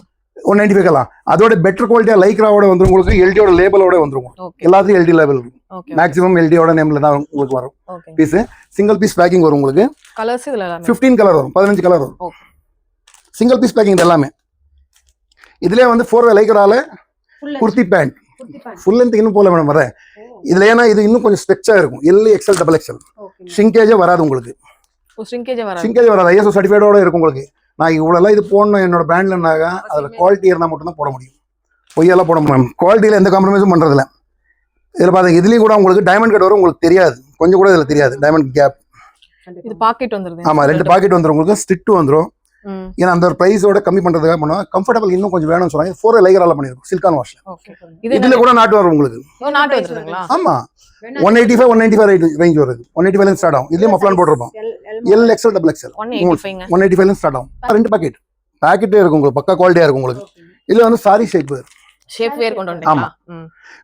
195 எல்லாம் அதோட பெட்டர் குவாலிட்டியா லைக்ராவோட வந்துரும் உங்களுக்கு. எல்டியோட லேபிளோட வந்துரும். எல்லாத்துலயும் எல்டி லேபிள் இருக்கும். மேக்ஸிமம் எல்டியோட நேம்ல தான் உங்களுக்கு வரும் பீஸ். சிங்கிள் பீஸ் பேக்கிங் வரும் உங்களுக்கு. கலர்ஸ் இதுல எல்லாமே 15 கலர் வரும், 15 கலர் வரும். சிங்கிள் பீஸ் பேக்கிங் எல்லாமே. இதுலயே வந்து 4 லைக்ரால குர்த்தி பேண்ட் ஃபுல் லென்த் இன்னும் போல மேடம் வர. இதுல ஏன்னா இது இன்னும் கொஞ்சம் ஸ்ட்ரெச்சா இருக்கும். L XL double XL. ஷிங்கேஜே வராது உங்களுக்கு. ஷிங்கேஜ் வராது, ISO சர்டிஃபைடோட இருக்கும் உங்களுக்கு. நான் இவ்வளோலாம் இது போடணும் என்னோட பிராண்ட்லனாக்கா அதில் குவாலிட்டி இருந்தால் மட்டும் தான் போட முடியும். பொய்யெல்லாம் போட முடியும். குவாலிட்டியில் எந்த காம்ப்ரமைஸும் பண்ணுறதில்ல. இதில் பார்த்தீங்க, இதுலேயும் கூட உங்களுக்கு டைமண்ட் கட் வரும். உங்களுக்கு தெரியாது, கொஞ்சம் கூட இதில் தெரியாது டைமண்ட் கேப். இது பாக்கெட் வந்துருது. ஆமாம், 2 பாக்கெட் வந்துடும் உங்களுக்கு. ஸ்ட்ரிக்ட் வந்துடும். ஏன்னா அந்த ஒரு பிரைஸோட கம்மி பண்ணுறதுக்காக பண்ணுவோம். கம்ஃபர்டபுள் இன்னும் கொஞ்சம் வேணும்னு சொன்னாங்க. 4 லைக்ரால பண்ணிருக்கும், சில்கான் வாஷ்ல. இதுல கூட நாட்டு வரும் உங்களுக்கு. ஆமா, 185 195 ரேஞ்ச் வருது. 185ல இருந்து ஸ்டார்ட் ஆகும். இதுலயும் மஃப்லான் போட்டிருப்போம். எல் எக்ஸ்எல் டபுள் எக்ஸ்எல் 185ல இருந்து ஸ்டார்ட் ஆகும். 2 பாக்கெட்டே இருக்கும் உங்களுக்கு, பக்கா குவாலிட்டியா இருக்கும் உங்களுக்கு. இதுல வந்து சாரி ஷேப் வேர் கொண்டு வந்து. ஆமா,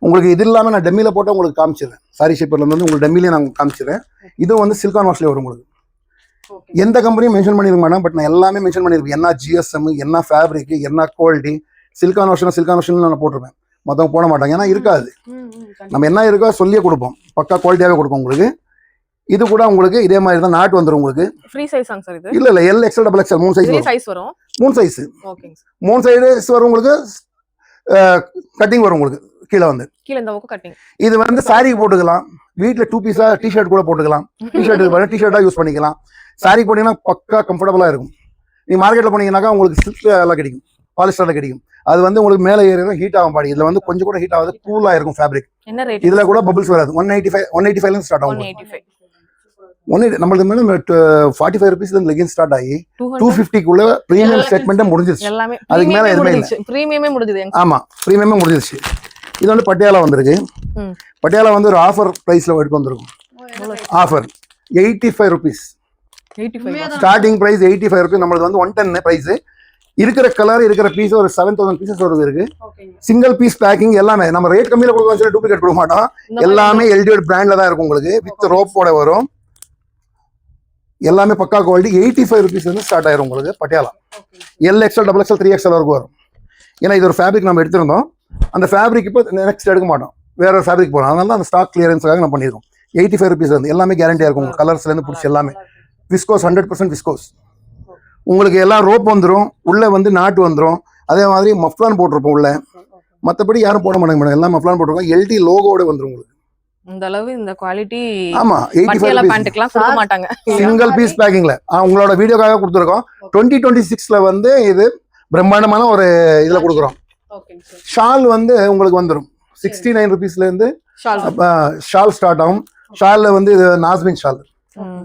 உங்களுக்கு இது இல்லாம நான் டெம்மில போட்டு உங்களுக்கு காமிச்சிடுறேன். சாரி ஷேப்ல வந்து உங்களுக்கு டெம்மிலே நான் காமிச்சிடுறேன். இது வந்து சில்கான் வாஷ்ல வரும் உங்களுக்கு. எந்த கம்பெனியும் மென்ஷன் பண்ணிருக்க மாட்டேன், பட் நான் எல்லாமே மென்ஷன் பண்ணிருக்கேன். என்ன GSM, என்ன ஃபேப்ரிக், என்ன குவாலிட்டி. சில்கான் வாஷன் நான் போட்டிருப்பேன், மொத்தம் போட மாட்டாங்க. ஏன்னா இருக்காது, நம்ம என்ன இருக்கோ சொல்லியே கொடுப்போம், பக்கா குவாலிட்டியாவே கொடுப்போம் உங்களுக்கு. இது கூட உங்களுக்கு இதே மாதிரி தான் நாட் வந்துரும் உங்களுக்கு. ஃப்ரீ சைஸ் ஆங்க சார் இது? இல்ல L XL double XL 3 size வரும். 3 சைஸ். ஓகேங்க சார். 3 சைஸ் வரும் உங்களுக்கு. கட்டிங் வரும் உங்களுக்கு கீழே வந்து. கீழே இந்த பக்கம் கட்டிங். இது வந்து சாரி போட்டுக்கலாம், வீட்ல 2 பீஸா டி-ஷர்ட் கூட போட்டுக்கலாம். டி-ஷர்ட்டா யூஸ் பண்ணிக்கலாம். சாரி போட்டீங்கன்னா பக்கா கம்ஃபர்டபுளா இருக்கும். நீங்க மார்க்கெட்ல போனீங்கன்னாக்கா உங்களுக்கு சில்க் எல்லாம் கிடைக்கும், பாலிஸ்டர்ல கிடைக்கும். அது வந்து உங்களுக்கு மேலே ஏறிடும், ஹீட் ஆகும் பாடி. இதுல வந்து கொஞ்சம் கூட ஹீட் ஆகாது, கூலா இருக்கும் ஃபேப்ரிக். என்ன ரேட்? இதுல கூட பபிள்ஸ் வராது. 185ல இருந்து ஸ்டார்ட் ஆகும். 185 நம்மளுக்கு மேல 45 ரூபீஸ்ல இருந்து லெகின் ஸ்டார்ட் ஆகி 250க்குள்ள பிரீமியம் செக்மெண்ட் முடிஞ்சிருச்சு. அதுக்கு மேல எதுவுமே இல்லை, பிரீமியமே முடிஞ்சது. ஆமா, பிரீமியமே முடிஞ்சிருச்சு. இது வந்து பட்டியாலா வந்திருக்கு. பட்டியாலா வந்து ஒரு ஆஃபர் பிரைஸ்ல எடுத்து வந்திருக்கும். Offer 85 rupees. Starting price 85 rupees. நம்மளுக்கு வந்து 110 பிரைஸ். இருக்கிற கலர் இருக்கிற பீஸ் ஒரு 7000 பீசஸ் வருது இருக்கு. ஓகேங்க சிங்கிள் பீஸ் பேக்கிங் எல்லாமே நம்ம ரேட் கம்மியில கொடுக்க சொல்லி டூப்ளிகேட் கொடுக்க மாட்டோம். இந்த மாதிரி எல்லாமே எல்டியோட பிராண்ட்ல தான் இருக்கும் உங்களுக்கு. வித் ரோப்போட வரும். எல்லாமே பக்கா குவாலிட்டி. 85 rupees வந்து ஸ்டார்ட் ஆயிரும் உங்களுக்கு பட்டியாலா. LXL XXL 3XL வரைக்கும் வரும். ஏன்னா இது ஒரு ஃபேப்ரிக் நம்ம எடுத்திருந்தோம். அந்த ஃபேப்ரிக் இப்போ நெக்ஸ்ட் எடுக்க மாட்டோம், வேற ஒரு ஃபேப்ரிக் போகிறோம். அதனால தான் அந்த ஸ்டாக் கிளியரன்ஸாக நம்ம பண்ணியிருக்கோம். 85 rupees வந்து எல்லாமே கேரண்டியாக இருக்கும். உங்களுக்கு கலர்ஸ்லேருந்து பிடிச்சி எல்லாமே விஸ்கோஸ் 100% விஸ்கோஸ். உங்களுக்கு எல்லாம் ரோப் வந்துடும், உள்ளே வந்து நாட்டு வந்துடும். அதே மாதிரி மஃப்லான் போட்டிருப்போம் உள்ள. மற்றபடி யாரும் போட மாட்டாங்க மேடம், எல்லாம் மஃப்லான் போட்டிருக்கோம். LT லோகோட வந்துடும் உங்களுக்கு. இந்த அளவு இந்த குவாலிட்டி ஆமா 85 பட்டியாலா rupees பேண்ட்டுக்குலாம் கொடுக்க மாட்டாங்க. சிங்கிள் பீஸ் பேக்கிங்ல. உங்களோட வீடியோக்காக கொடுத்துருக்கோம். 2026ல வந்து இது பிரம்மாண்டமான ஒரு இதுல கொடுக்குறோம். ஓகேங்க சார் ஷால் வந்து உங்களுக்கு வந்துடும் 69 rupeesல இருந்து ஷால் ஷால் ஸ்டார்ட் ஆகும். ஷால்ல வந்து இது நாஸ்மின் ஷால்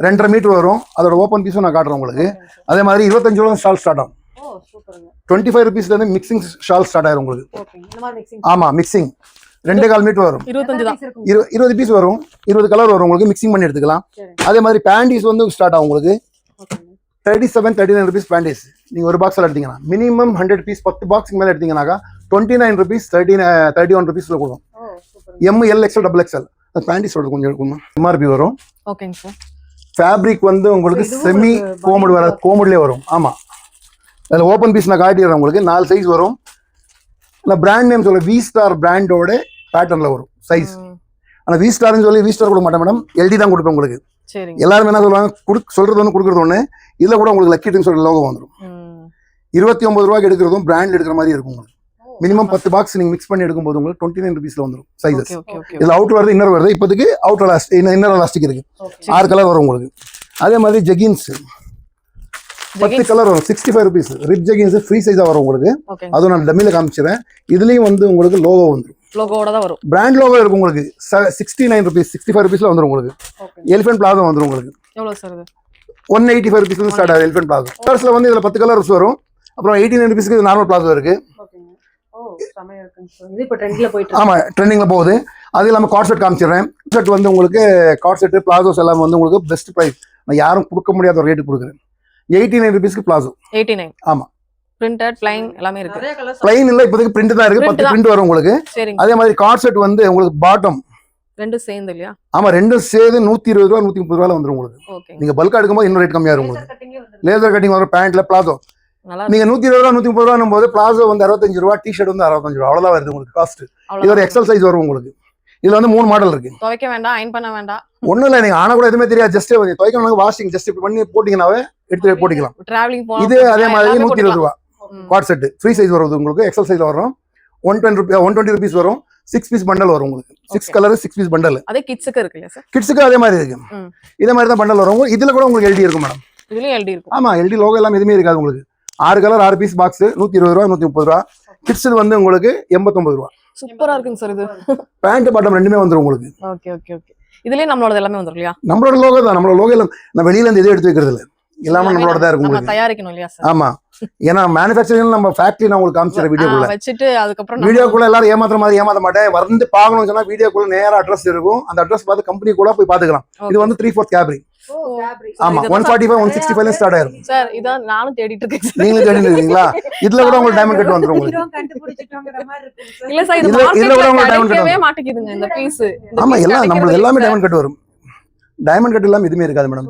2.5 மீட்டர் வரும். அதோட ஓப்பன் பீஸும் நான் காட்டுறேன் உங்களுக்கு. அதே மாதிரி 25 ரூபா ஷால் ஸ்டார்ட் ஆகும். ஓ சூப்பருங்க 25 rupeesல இருந்து மிக்சிங் ஷால் ஸ்டார்ட் ஆயிரும் உங்களுக்கு. ஓகேங்க இந்த மாதிரி மிக்சிங் ஆமா மிக்சிங் 2.25 மீட்டர் வரும். 25 தான். 20 பீஸ் வரும். 20 கலர் வரும் உங்களுக்கு. மிக்சிங் பண்ணி எடுத்துக்கலாம். அதே மாதிரி பேண்டிஸ் வந்து ஸ்டார்ட் ஆகும் உங்களுக்கு. ஓகேங்க 39 rupees பேண்டிஸ். நீங்க ஒரு பாக்ஸ்ல எடுத்தீங்கன்னா மினிமம் 100 பீஸ் 10 பாக்ஸ்க்கு மேல எடுத்தீங்கன்னாக்கா 29 rupees 31 rupeesல கொடுக்கும். ஓ சூப்பருங்க ML XL XXL அந்த பேண்டிஸோட கொஞ்சம் எடுக்கணும். MRP வரும். ஓகேங்க சார். ஃபேப்ரிக் வந்து உங்களுக்கு இதுவும் செமி ஒரு கோமடு வர கோமட்லேயே வரும். ஆமா அதில் ஓப்பன் பீஸ் நான் காட்டிடுறேன் உங்களுக்கு. 4 சைஸ் வரும். நான் பிராண்ட் நேம் சொல்ல V-Star பிராண்டோட பேட்டர்னில் வரும் சைஸ். ஆனால் V-Starன்னு சொல்லி V-Star கொடுக்க மாட்டேன் மேடம், LD தான் கொடுப்பேன் உங்களுக்கு. சரிங்க. எல்லாரும் என்ன சொல்லுவாங்க, சொல்றது ஒன்று கொடுக்குறது ஒன்று. இதில் கூட உங்களுக்கு லக்கிட்டுன்னு சொல்லி லோகோ வந்துடும். 29 ரூபாய்க்கு எடுக்கிறதும் பிராண்ட் எடுக்கிற மாதிரி இருக்கும் உங்களுக்கு. மினிமம் 10 பாக்ஸ் நீங்கள் மிக்ஸ் பண்ணி எடுக்கும்போது உங்களுக்கு 29 rupeesல வந்துடும் சைஸஸ். இதில் அவுட்டர் வருது, இன்னர் வருது. இப்போதைக்கு அவுட்டர் இன்னர் எலாஸ்டிக் இருக்கு. 6 கலர் வரும் உங்களுக்கு. அதே மாதிரி ஜெகின்ஸ் 10 கலர் வரும். 65 rupees ரிப் ஜெகின்ஸ் ஃப்ரீ சைஸாக வரும் உங்களுக்கு. அதுவும் நான் டம்மியில் காமிச்சிடுறேன். இதுலேயும் வந்து உங்களுக்கு லோகோ வந்துடும். லோகோட தான் வரும். பிராண்ட் லோகோ இருக்கும் உங்களுக்கு. 69 rupees 65 rupeesல வந்துடும் உங்களுக்கு. எலிஃபென்ட் பிளாசோ வந்துடும் உங்களுக்கு. எவ்வளோ சார் இது? 185 rupees ஸ்டார்ட் ஆகுது எலிஃபென்ட் பிளாசோ. கலர்ஸில் வந்து இதில் 10 கலர்ஸ் வரும். அப்புறம் 89 rupeesக்கு நார்மல் பிளாசோ இருக்கு. ஓ செமையா இருக்குங்க சார். இது இப்போ ட்ரெண்ட்ல போயிட்டு ஆமா ட்ரெண்டிங்ல போகுது. அது இல்லாமல் கார்ட் செட் காமிச்சிடுறேன். செட் வந்து உங்களுக்கு கார்ட் செட் பிளாசோஸ் எல்லாம் வந்து உங்களுக்கு பெஸ்ட் ப்ரைஸ். நான் யாரும் கொடுக்க முடியாத ஒரு ரேட்டு கொடுக்குறேன். 89 rupeesக்கு பிளாசோ. 89. ஆமா பிரிண்டட் பிளைன் எல்லாமே இருக்கு. நிறைய கலர்ஸ் பிளைன் இல்ல, இப்போதைக்கு பிரிண்ட் தான் இருக்கு. 10 பிரிண்ட் வரும் உங்களுக்கு. சரிங்க. அதே மாதிரி கார்ட் செட் வந்து உங்களுக்கு பாட்டம் ரெண்டும் சேர்ந்து இல்லையா? ஆமா ரெண்டும் சேர்ந்து 120 ரூபா 130 ரூபாயில வந்துடும் உங்களுக்கு. ஓகே. நீங்க பல்கா எடுக்கும்போது இன்னும் ரேட் கம்மியா இருக்கும் உங்களுக்கு. கட்டிங்கே வந்து லேசர் கட்டிங் வரும் பேண்ட்ல பிளாசோ. நல்லா நீங்க 120 ரூபா 130 ரூபாய் போது பிளாசோ வந்து 65 ரூபா, டிஷர்ட் வந்து 65 ரூபா, அவ்வளவுதான் வருது உங்களுக்கு காஸ்ட். இது ஒரு எக்ஸல் சைஸ் வரும் உங்களுக்கு. இதுல வந்து 3 மாடல் இருக்கு. துவைக்க வேண்டாம், அயன் பண்ண வேண்டாம். ஒண்ணும் இல்ல, நீங்க ஆனா கூட எதுவுமே தெரியாது. ஜஸ்ட் துவைக்கணும், வாஷிங் ஜஸ்ட் இப்படி பண்ணி போட்டீங்கன்னாவே எடுத்து போட்டுக்கலாம். டிராவலிங் போனா இது அதே மாதிரி 120 ரூபா கார்ட் செட் ஃப்ரீ சைஸ் வருது உங்களுக்கு. எக்ஸல் சைஸ்ல வரும். 120 rupees வரும். 6 பீஸ் பண்டல் வரும் உங்களுக்கு. 6 கலர் 6 பீஸ் பண்டல். அதே கிட்ஸுக்கு இருக்கு இல்லையா சார்? கிட்ஸுக்கு அதே மாதிரி இருக்கு. இதே மாதிரி தான் பண்டல் வரும். இதுல கூட உங்களுக்கு LD இருக்கும் மேடம். இதுலயும் LD இருக்கும். ஆமா LD லோகோ எல்லாம் எதுவுமே இருக்காது உங்களுக்கு. 6 கலர் 6 பீஸ் பாக்ஸ் 120 ரூபா 130 ரூபா. கிட்ஸ் வந்து உங்களுக்கு 89 ரூபா. சூப்பரா இருக்குங்க சார் இது. பேண்ட் பாட்டம் ரெண்டுமே வந்துடும் உங்களுக்கு. Okay okay okay. இதுலயே நம்மளோட எல்லாமே வந்துரும் இல்லையா? நம்மளோட லோகோ தான். நம்மளோட லோகோ எல்லாம் நான் வெளியில இருந்து எதுவும் எடுத்து வைக்கிறது இல்லை. எல்லாமே நம்மளோட தான் இருக்கும் நம்ம உங்களுக்கு. தயாரிக்கணும் இல்லையா சார்? ஆமா ஏன்னா மேனுஃபேக்சரிங் நம்ம ஃபேக்டரி நான் உங்களுக்கு காமிச்சிடுறேன் வீடியோக்குள்ள. வச்சுட்டு அதுக்கப்புறம் வீடியோக்குள்ள எல்லாரும் ஏமாத்துற மாதிரி ஏமாத்த மாட்டேன். வந்து பார்க்கணும்னு சொன்னா வீடியோக்குள்ள நேரா அட்ரஸ் இருக்கும். அந்த அட்ரஸ் பார்த்து கம்பெனி கூட போய் பாத்துக்கலாம். இது வந்து 3/4 கேப்ரி. ஓ ஃபேப்ரிக் ஆமா 145 165 ஸ்டார்ட் ஆயிரும். சார் இதான் நானும் தேடிட்டு இருக்கேன் சார். நீங்களும் தேடிட்டு இருக்கீங்களா? இதுல கூட உங்களுக்கு டைமண்ட் கட் வந்துரும் உங்களுக்கு. கண்டுபிடிச்சிட்டோங்கற மாதிரி இருக்கு சார். இல்ல சார் இது இதுல கூட மார்க்கெட்ல உங்களுக்கு diamond கிடைக்கவே cut மாட்டேங்குதுங்க இந்த பீஸ். ஆமா எல்லாம் நம்மளுக்கு எல்லாமே டைமண்ட் கட் வரும். டைமண்ட் கட் எல்லாம் எதுவுமே இருக்காது மேடம்.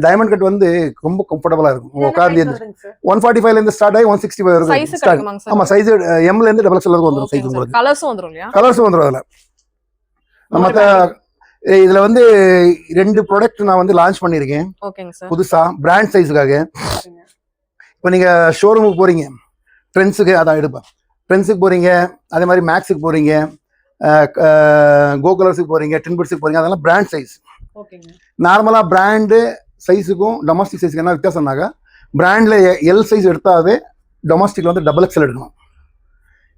டைமண்ட் கட் வந்து ரொம்ப கம்ஃபர்டபுளா இருக்கும். உட்கார்ந்து 145 ல இருந்து ஸ்டார்ட் ஆகி 165 வரைக்கும் சைஸ் ஸ்டார்ட். கிடைக்குமாங்க சார்? ஆமா சைஸ் M ல இருந்து XXL வரைக்கும் வந்துரும் சைஸ் உங்களுக்கு. கலர்ஸும் வந்துரும் இல்லையா? கலர்ஸ் வந்துரும் அதுல. மத்த இதுல வந்து 2 ப்ராடக்ட் நான் வந்து லான்ச் பண்ணிருக்கேன் ஓகேங்க சார். புதுசா பிராண்ட் சைஸுக்காக. இப்போ நீங்க ஷோரூமுக்கு போறீங்க, ட்ரெண்ட்ஸுக்கு அதான் எடுப்பேன். ட்ரெண்ட்ஸுக்கு போறீங்க, அதே மாதிரி மேக்ஸுக்கு போறீங்க, கோ கலர்ஸுக்கு போறீங்க, டின்பர்ட்ஸுக்கு போறீங்க, அதெல்லாம் பிராண்ட் சைஸ். ஓகேங்க. நார்மலா பிராண்டு சைஸுக்கும் டொமஸ்டிக் சைஸுக்கு என்ன வித்தியாசம்னாக்கா, பிராண்ட்ல L சைஸ் எடுத்தாவே டொமஸ்டிக்ல வந்து XXL எடுக்கணும்.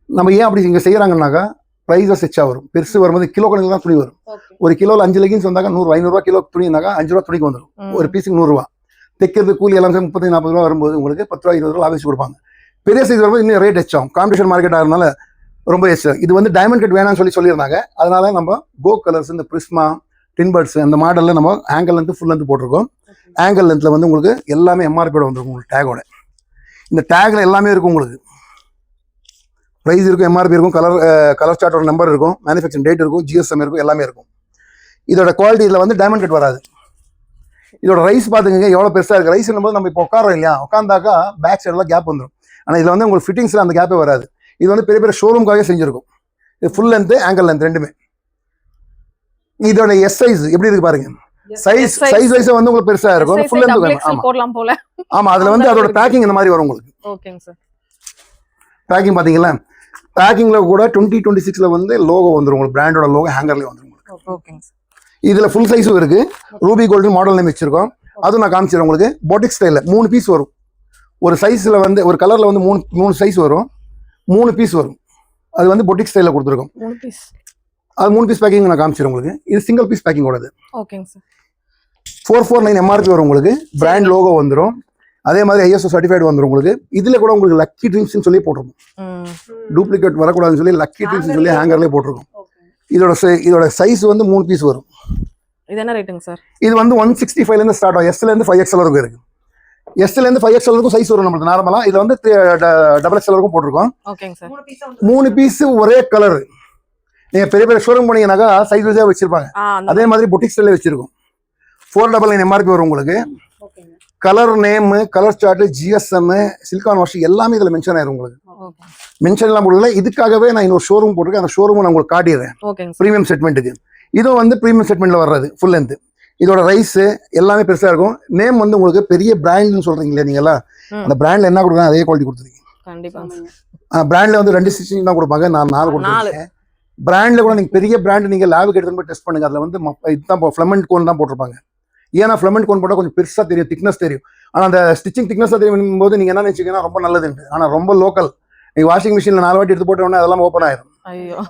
நம்ம ஏன் அப்படி இங்க செய்யறாங்கன்னாக்கா ப்ரைஸஸ் எச்சா வரும். பெருசு வரும்போது கிலோ கணக்கில் தான் துணி வரும். ஒரு கிலோவில் 5 லெகின்ஸ் வந்தாக்கா 500 ரூபா கிலோ துணினாக்கா 5 ரூபா துணிக்கு வந்துடும். ஒரு பீஸுக்கு 100 ரூபா. தைக்கிறது கூலி எல்லாம் 30-40 ரூபா வரும்போது உங்களுக்கு 10 ரூபா 20 ரூபா லாபம் கொடுப்பாங்க. பெரிய சைஸ் வரும்போது இன்னும் ரேட் எச்சாகும். காம்படிஷன் மார்க்கெட் ஆகிறதுனால ரொம்ப எச்சு. இது வந்து டைமண்ட் கட் வேணாம்னு சொல்லியிருந்தாங்க. அதனால நம்ம கோ கலர்ஸ், இந்த பிரிஸ்மா, டின்பர்ட்ஸ் அந்த மாடலில் நம்ம ஆங்கிள் லென்த் ஃபுல் லென்த் போட்டிருக்கோம். ஆங்கிள் லென்த்தில் வந்து உங்களுக்கு எல்லாமே MRP வந்துடும் உங்களுக்கு டேகோட. இந்த டேக்ல எல்லாமே இருக்கும் உங்களுக்கு. ப்ரைஸ் இருக்கும், எம்ஆர்பி இருக்கும், கலர் சார்ட்டோட நம்பர் இருக்கும், மேனுஃபேக்சரிங் டேட் இருக்கும், ஜிஎஸ்எம் இருக்கும், எல்லாமே இருக்கும். இதோட குவாலிட்டி இதில் வந்து டைமண்ட் கட் வராது. இதோட ரைஸ் பார்த்துக்கங்க எவ்வளோ பெருசாக இருக்குது. ரைஸ் போது நம்ம இப்போ உட்காரோம் இல்லையா, உட்காந்தாக்கா பேக் சைடெல்லாம் கேப் வந்துடும். ஆனால் இதில் வந்து உங்களுக்கு ஃபிட்டிங்ஸில் அந்த கேப்பே வராது. இது வந்து பெரிய பெரிய ஷோரூம்காகவே செஞ்சுருக்கும். இது ஃபுல் லென்த்து, ஆங்கிள் லென்த் ரெண்டுமே. இதோட எஸ் சைஸ் எப்படி இருக்கு பாருங்க. சைஸ் வைஸ் வந்து உங்களுக்கு பெருசாக இருக்கும். ஃபுல் லென்த் போடலாம் போல. ஆமா, அதுல வந்து அதோட பேக்கிங் இந்த மாதிரி வரும் உங்களுக்கு. ஓகேங்க சார். பேக்கிங் பாத்தீங்களா, பேக்கிங்ல கூட 2026ல வந்து லோகோ வந்துரும் உங்களுக்கு, பிராண்டோட லோகோ ஹேங்கர்லயே வந்துரும் உங்களுக்கு. ஓகேங்க சார். இதுல ஃபுல் சைஸும் இருக்கு, ரூபி கோல்டன் மாடல் நேம் வச்சிருக்கோம். அதுவும் நான் காமிச்சிடுறேன் உங்களுக்கு. பொட்டிக் ஸ்டைல்ல 3 பீஸ் வரும். ஒரு சைஸ்ல வந்து ஒரு கலர்ல வந்து 3 சைஸ் வரும், 3 பீஸ் வரும். அது வந்து பொட்டிக் ஸ்டைல்ல கொடுத்துருக்கோம். 3 பீஸ். அது 3 பீஸ் பேக்கிங் நான் காமிச்சிடுறேன் உங்களுக்கு. இது சிங்கிள் பீஸ் பேக்கிங் ஓடது. ஓகேங்க சார். 449 எம்ஆர்பி வரும் உங்களுக்கு. பிராண்ட் லோகோ வந்துடும். அதே மாதிரி ஐஎஸ்ஓ சர்டிஃபைடு வந்துடும் உங்களுக்கு. இதுல கூட உங்களுக்கு லக்கி ட்ரீம்ஸ்னு சொல்லி போட்டிருக்கோம். டூப்ளிகேட் வரக்கூடாதுன்னு சொல்லி லக்கி ட்ரீம்ஸ் சொல்லி ஹேங்கர்லேயே போட்டிருக்கோம். இதோட சைஸ் வந்து 3 பீஸ் வரும். இது என்ன ரேட்டுங்க சார்? இது வந்து 165 இருந்து ஸ்டார்ட் ஆகும். எஸ்ல இருந்து 5XL வரைக்கும் இருக்கு. எஸ்ல இருந்து 5XL வரைக்கும் சைஸ் வரும் நம்மளுக்கு நார்மலா. இதுல வந்து XXL வரைக்கும் போட்டிருக்கோம். ஓகேங்க சார். 3 பீஸ் ஒரே கலர். நீங்க பெரிய பெரிய ஷோரூம் போனீங்கன்னாக்கா சைஸ் வைஸா வச்சிருப்பாங்க. அதே மாதிரி பொட்டிக் ஸ்டைல்ல வச்சிருக்கோம். 499 எம்ஆர்பி வரும் உங்களுக்கு. Colour name, colour chart, GSM, silicone wash எல்லாமே இதுல மென்ஷன் ஆயிரும் உங்களுக்கு. மென்ஷன் எல்லாம் போடுறதுல இதுக்காகவே நான் இன்னொரு ஷோரூம் போட்டிருக்கேன். அந்த ஷோரூம் நான் உங்களுக்கு காட்டிடுறேன். ப்ரீமியம் செட்மெண்ட்டுக்கு. இதுவும் வந்து ப்ரீமியம் செட்மெண்ட்ல வர்றது ஃபுல் லென்த். இதோட ரைஸ் எல்லாமே பெருசா இருக்கும். நேம் வந்து உங்களுக்கு பெரிய பிராண்ட்னு சொல்றீங்களே நீங்களா, அந்த பிராண்ட்ல என்ன கொடுக்குறாங்க அதே குவாலிட்டி கொடுத்துருக்கீங்க. கண்டிப்பா பிராண்ட்ல வந்து 2 ஸ்டிச்சிங் தான் கொடுப்பாங்க, நான் 4 கொடுத்துருக்கேன். பிராண்ட்ல கூட நீங்க பெரிய பிராண்ட் நீங்க லேபுக்கு எடுத்து போய் டெஸ்ட் பண்ணுங்க. அதுல வந்து இதுதான் ஃபிளமெண்ட் கோன் தான் போட்டிருப்பாங்க. ஏன்னா ஃபிளமெண்ட் கோன் போட்டால் கொஞ்சம் பெருசாக தெரியும், திக்னஸ் தெரியும். ஆனால் அந்த ஸ்டிச்சிங் திக்னஸாக தெரியும் போது நீங்கள் என்ன நினச்சிங்கன்னா ரொம்ப நல்லதுண்டு. ஆனால் ரொம்ப லோக்கல். நீங்கள் வாஷிங் மிஷினில் 4 வாட்டி எடுத்து போட்டோன்னா அதெல்லாம் ஓப்பன் ஆயிரும்.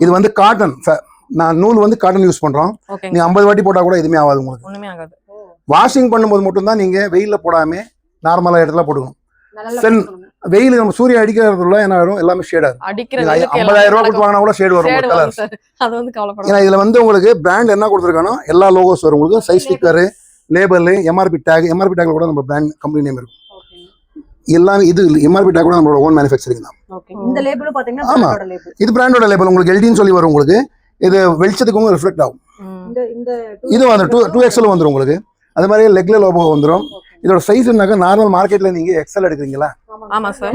இது வந்து காட்டன், நான் நூல் வந்து காட்டன் யூஸ் பண்ணுறோம். நீங்கள் 50 வாட்டி போட்டால் கூட எதுவுமே ஆகாது உங்களுக்கு. வாஷிங் பண்ணும்போது மட்டும்தான் நீங்கள் வெயிலில் போடாமல் நார்மலாக இடத்துல போட்டுக்கணும். சென் வெயில் நம்ம சூரியன் அடிக்கிறதுல என்ன ஆகும், எல்லாமே ஷேட் ஆகும். 50,000 ரூபா கொடுத்து வாங்கினா கூட ஷேட் வரும் கலர். ஏன்னா இதுல வந்து உங்களுக்கு பிராண்ட் என்ன கொடுத்துருக்கானோ எல்லா லோகோஸ் வரும் உங்களுக்கு. Size sticker, label, MRP tag. MRP டேக்ல கூட நம்ம பிராண்ட் கம்பெனி நேம் இருக்கும். எல்லாமே இது எம்ஆர்பி டேக் கூட நம்மளோட ஓன் மேனுஃபேக்சரிங் தான். இந்த லேபிளும் பாத்தீங்கன்னா ஆமா, இது பிராண்டோட லேபல். உங்களுக்கு எல்டின்னு சொல்லி வரும் உங்களுக்கு. இது வெளிச்சத்துக்கும் ரிஃப்ளெக்ட் ஆகும். இது வந்து 2XL வந்துடும் உங்களுக்கு. அது மாதிரி லெக்ல லோகோ வந்துடும். இதோட சைஸ்னாக்க நார்மல் மார்க்கெட்ல நீங்க XL எடுக்கிறீங்களா,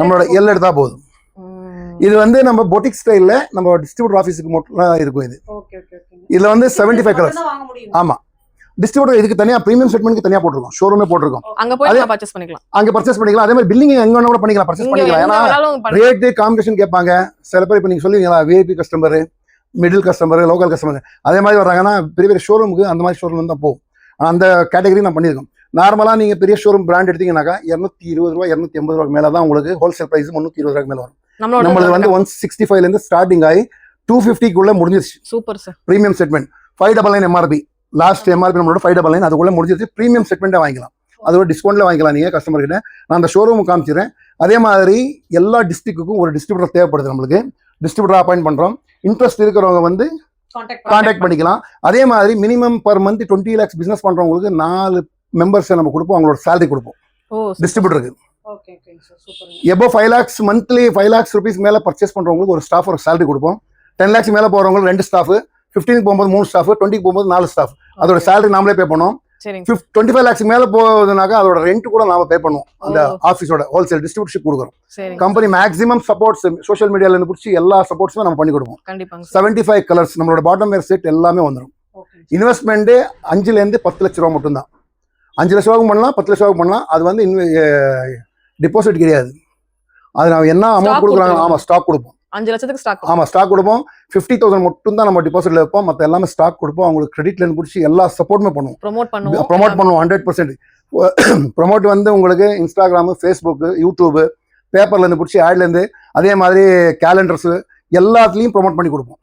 நம்மளோட L எடுத்தா போதும். இது வந்து நம்ம பொட்டிக் ஸ்டைல்ல நம்ம டிஸ்ட்ரிபியூட்டர் ஆஃபீஸுக்கு மட்டும் இருக்கும். இது இதுல வந்து 75 கலர்ஸ். ஆமா, டிஸ்ட்ரிபியூட்டர் இதுக்கு தனியா பிரீமியம் செட்மெண்ட்க்கு தனியா போட்டுருக்கோம், ஷோரூமே போட்டுருக்கோம். அங்க பர்ச்சேஸ் பண்ணிக்கலாம். அதே மாதிரி பில்லிங் எங்க வேணா கூட பண்ணிக்கலாம், பர்ச்சேஸ் பண்ணிக்கலாம். ஏன்னா ரேட் காம்படிஷன் கேட்பாங்க சில பேர். இப்போ நீங்க சொல்லுவீங்களா VIP customer, middle customer, local customer அதே மாதிரி வர்றாங்கன்னா பெரிய பெரிய ஷோரூமுக்கு அந்த மாதிரி ஷோரூம் தான் போகும். அந்த கேட்டகரி நான் பண்ணியிருக்கோம். நார்மலா நீங்க பெரிய ஷோரூம் பிராண்ட் எடுத்தீங்கன்னாக்கா 220 ரூபா 280 ரூபாய்க்கு மேல தான் உங்களுக்கு ஹோல்சேல் பிரைஸ் 320 ரூபாய்க்கு மேல வரும். நம்மளுக்கு வந்து 165 இருந்து ஸ்டார்டிங் ஆகி 250க்குள்ள முடிஞ்சிருச்சு. Super sir. Premium segment 599 MRP. Last MRP நம்மளோட 599 அதுக்குள்ள முடிஞ்சிருச்சு. பிரீமியம் செட்மெண்ட்டை வாங்கிக்கலாம், அதோட டிஸ்கவுண்ட்ல வாங்கிக்கலாம் நீங்க கஸ்டமர் கிட்ட. நான் அந்த ஷோரூம் காமிச்சிடுறேன். அதே மாதிரி எல்லா டிஸ்ட்ரிக்ட்டுக்கும் ஒரு டிஸ்ட்ரிபியூட்டர் தேவைப்படுது. நம்மளுக்கு டிஸ்ட்ரிபியூட்டர் அப்பாயிண்ட் பண்றோம். இன்ட்ரெஸ்ட் இருக்கிறவங்க வந்து கான்டாக்ட் பண்ணிக்கலாம். அதே மாதிரி minimum per month 20 lakhs business பண்றவங்களுக்கு 4 மெம்பர்ஸ் நம்ம கொடுப்போம், அவங்களோட சேலரி கொடுப்போம் டிஸ்ட்ரிபியூட்டருக்கு. எபோ 5 lakhs மந்த்லி 5 lakhs rupees மேல பர்ச்சேஸ் பண்றவங்களுக்கு ஒரு ஸ்டாஃப் ஒரு சேலரி கொடுப்போம். 10 lakhs மேல போறவங்களுக்கு 2 ஸ்டாஃப், 15 போகும்போது 3 ஸ்டாஃப், 20 போகும்போது 4 ஸ்டாஃப். அதோட சேலரி நாமளே பே பண்ணுவோம். 25 lakhs மேல போகுதுனாக்கா அதோட ரெண்ட் கூட நாம பே பண்ணுவோம். அந்த ஆஃபீஸோட ஹோல்சேல் டிஸ்ட்ரிபியூஷன் கொடுக்குறோம். கம்பெனி மேக்ஸிமம் சப்போர்ட்ஸ் சோஷியல் மீடியால இருந்து பிடிச்சி எல்லா சப்போர்ட்ஸுமே நம்ம பண்ணி கொடுப்போம். 75 கலர்ஸ் நம்மளோட பாட்டம் வேர் செட் எல்லாமே வந்துடும். இன்வெஸ்ட்மெண்ட் 5 இருந்து 10 லட்ச ரூபா மட்டும் தான். 5 லட்ச ரூபாய்க்கு பண்ணலாம், 10 லட்ச ரூபாய்க்கு பண்ணலாம். அது வந்து டிபாசிட் கிடையாது. அது நம்ம என்ன அமௌண்ட் கொடுக்குறாங்க, ஆமா ஸ்டாக் கொடுப்போம். 5 லட்சத்துக்கு ஸ்டாக். ஆமா ஸ்டாக் கொடுப்போம். 50,000 மட்டும் தான் நம்ம டிபாசிட்ல வைப்போம். மற்ற எல்லாமே ஸ்டாக் கொடுப்போம். அவங்களுக்கு கிரெடிட்ல இருந்து பிடிச்சி எல்லா சப்போர்ட்டுமே பண்ணுவோம். ப்ரோமோட் பண்ணுவோம் 100%. ப்ரோமோட் வந்து உங்களுக்கு இன்ஸ்டாகிராமு, ஃபேஸ்புக், யூடியூப், பேப்பர்ல இருந்து பிடிச்சி ஆட்ல இருந்து அதே மாதிரி கேலண்டர்ஸ் எல்லாத்துலயும் ப்ரோமோட் பண்ணி கொடுப்போம்.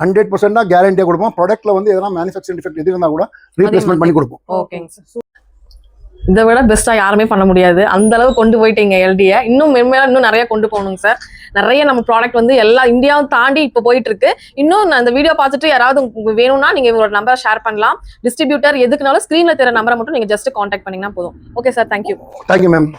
100% கேரண்டியா கொடுப்போம். ப்ராடக்ட்ல வந்து எதனா மேனுஃபேக்சரிங் டிஃபெக்ட் எது இருந்தா கூட ரீப்ளேஸ்மெண்ட் பண்ணி கொடுப்போம். இதை விட பெஸ்டா யாருமே பண்ண முடியாது. அந்த அளவு கொண்டு போயிட்டீங்க எல்டியை. இன்னும் இன்னும் நிறைய கொண்டு போகணுங்க சார். நிறைய நம்ம ப்ராடக்ட் வந்து எல்லா இந்தியாவும் தாண்டி இப்போ போயிட்டு இருக்கு. இன்னும் அந்த வீடியோ பார்த்துட்டு யாராவது வேணும்னா நீங்க உங்களோட நம்பரை ஷேர் பண்ணலாம். டிஸ்ட்ரிபியூட்டர் எதுக்குனாலும் ஸ்கிரீன்ல தெரிய நம்பரை மட்டும் நீங்க ஜஸ்ட் கான்டாக்ட் பண்ணீங்கன்னா போதும். Okay sir, thank you. Thank you ma'am.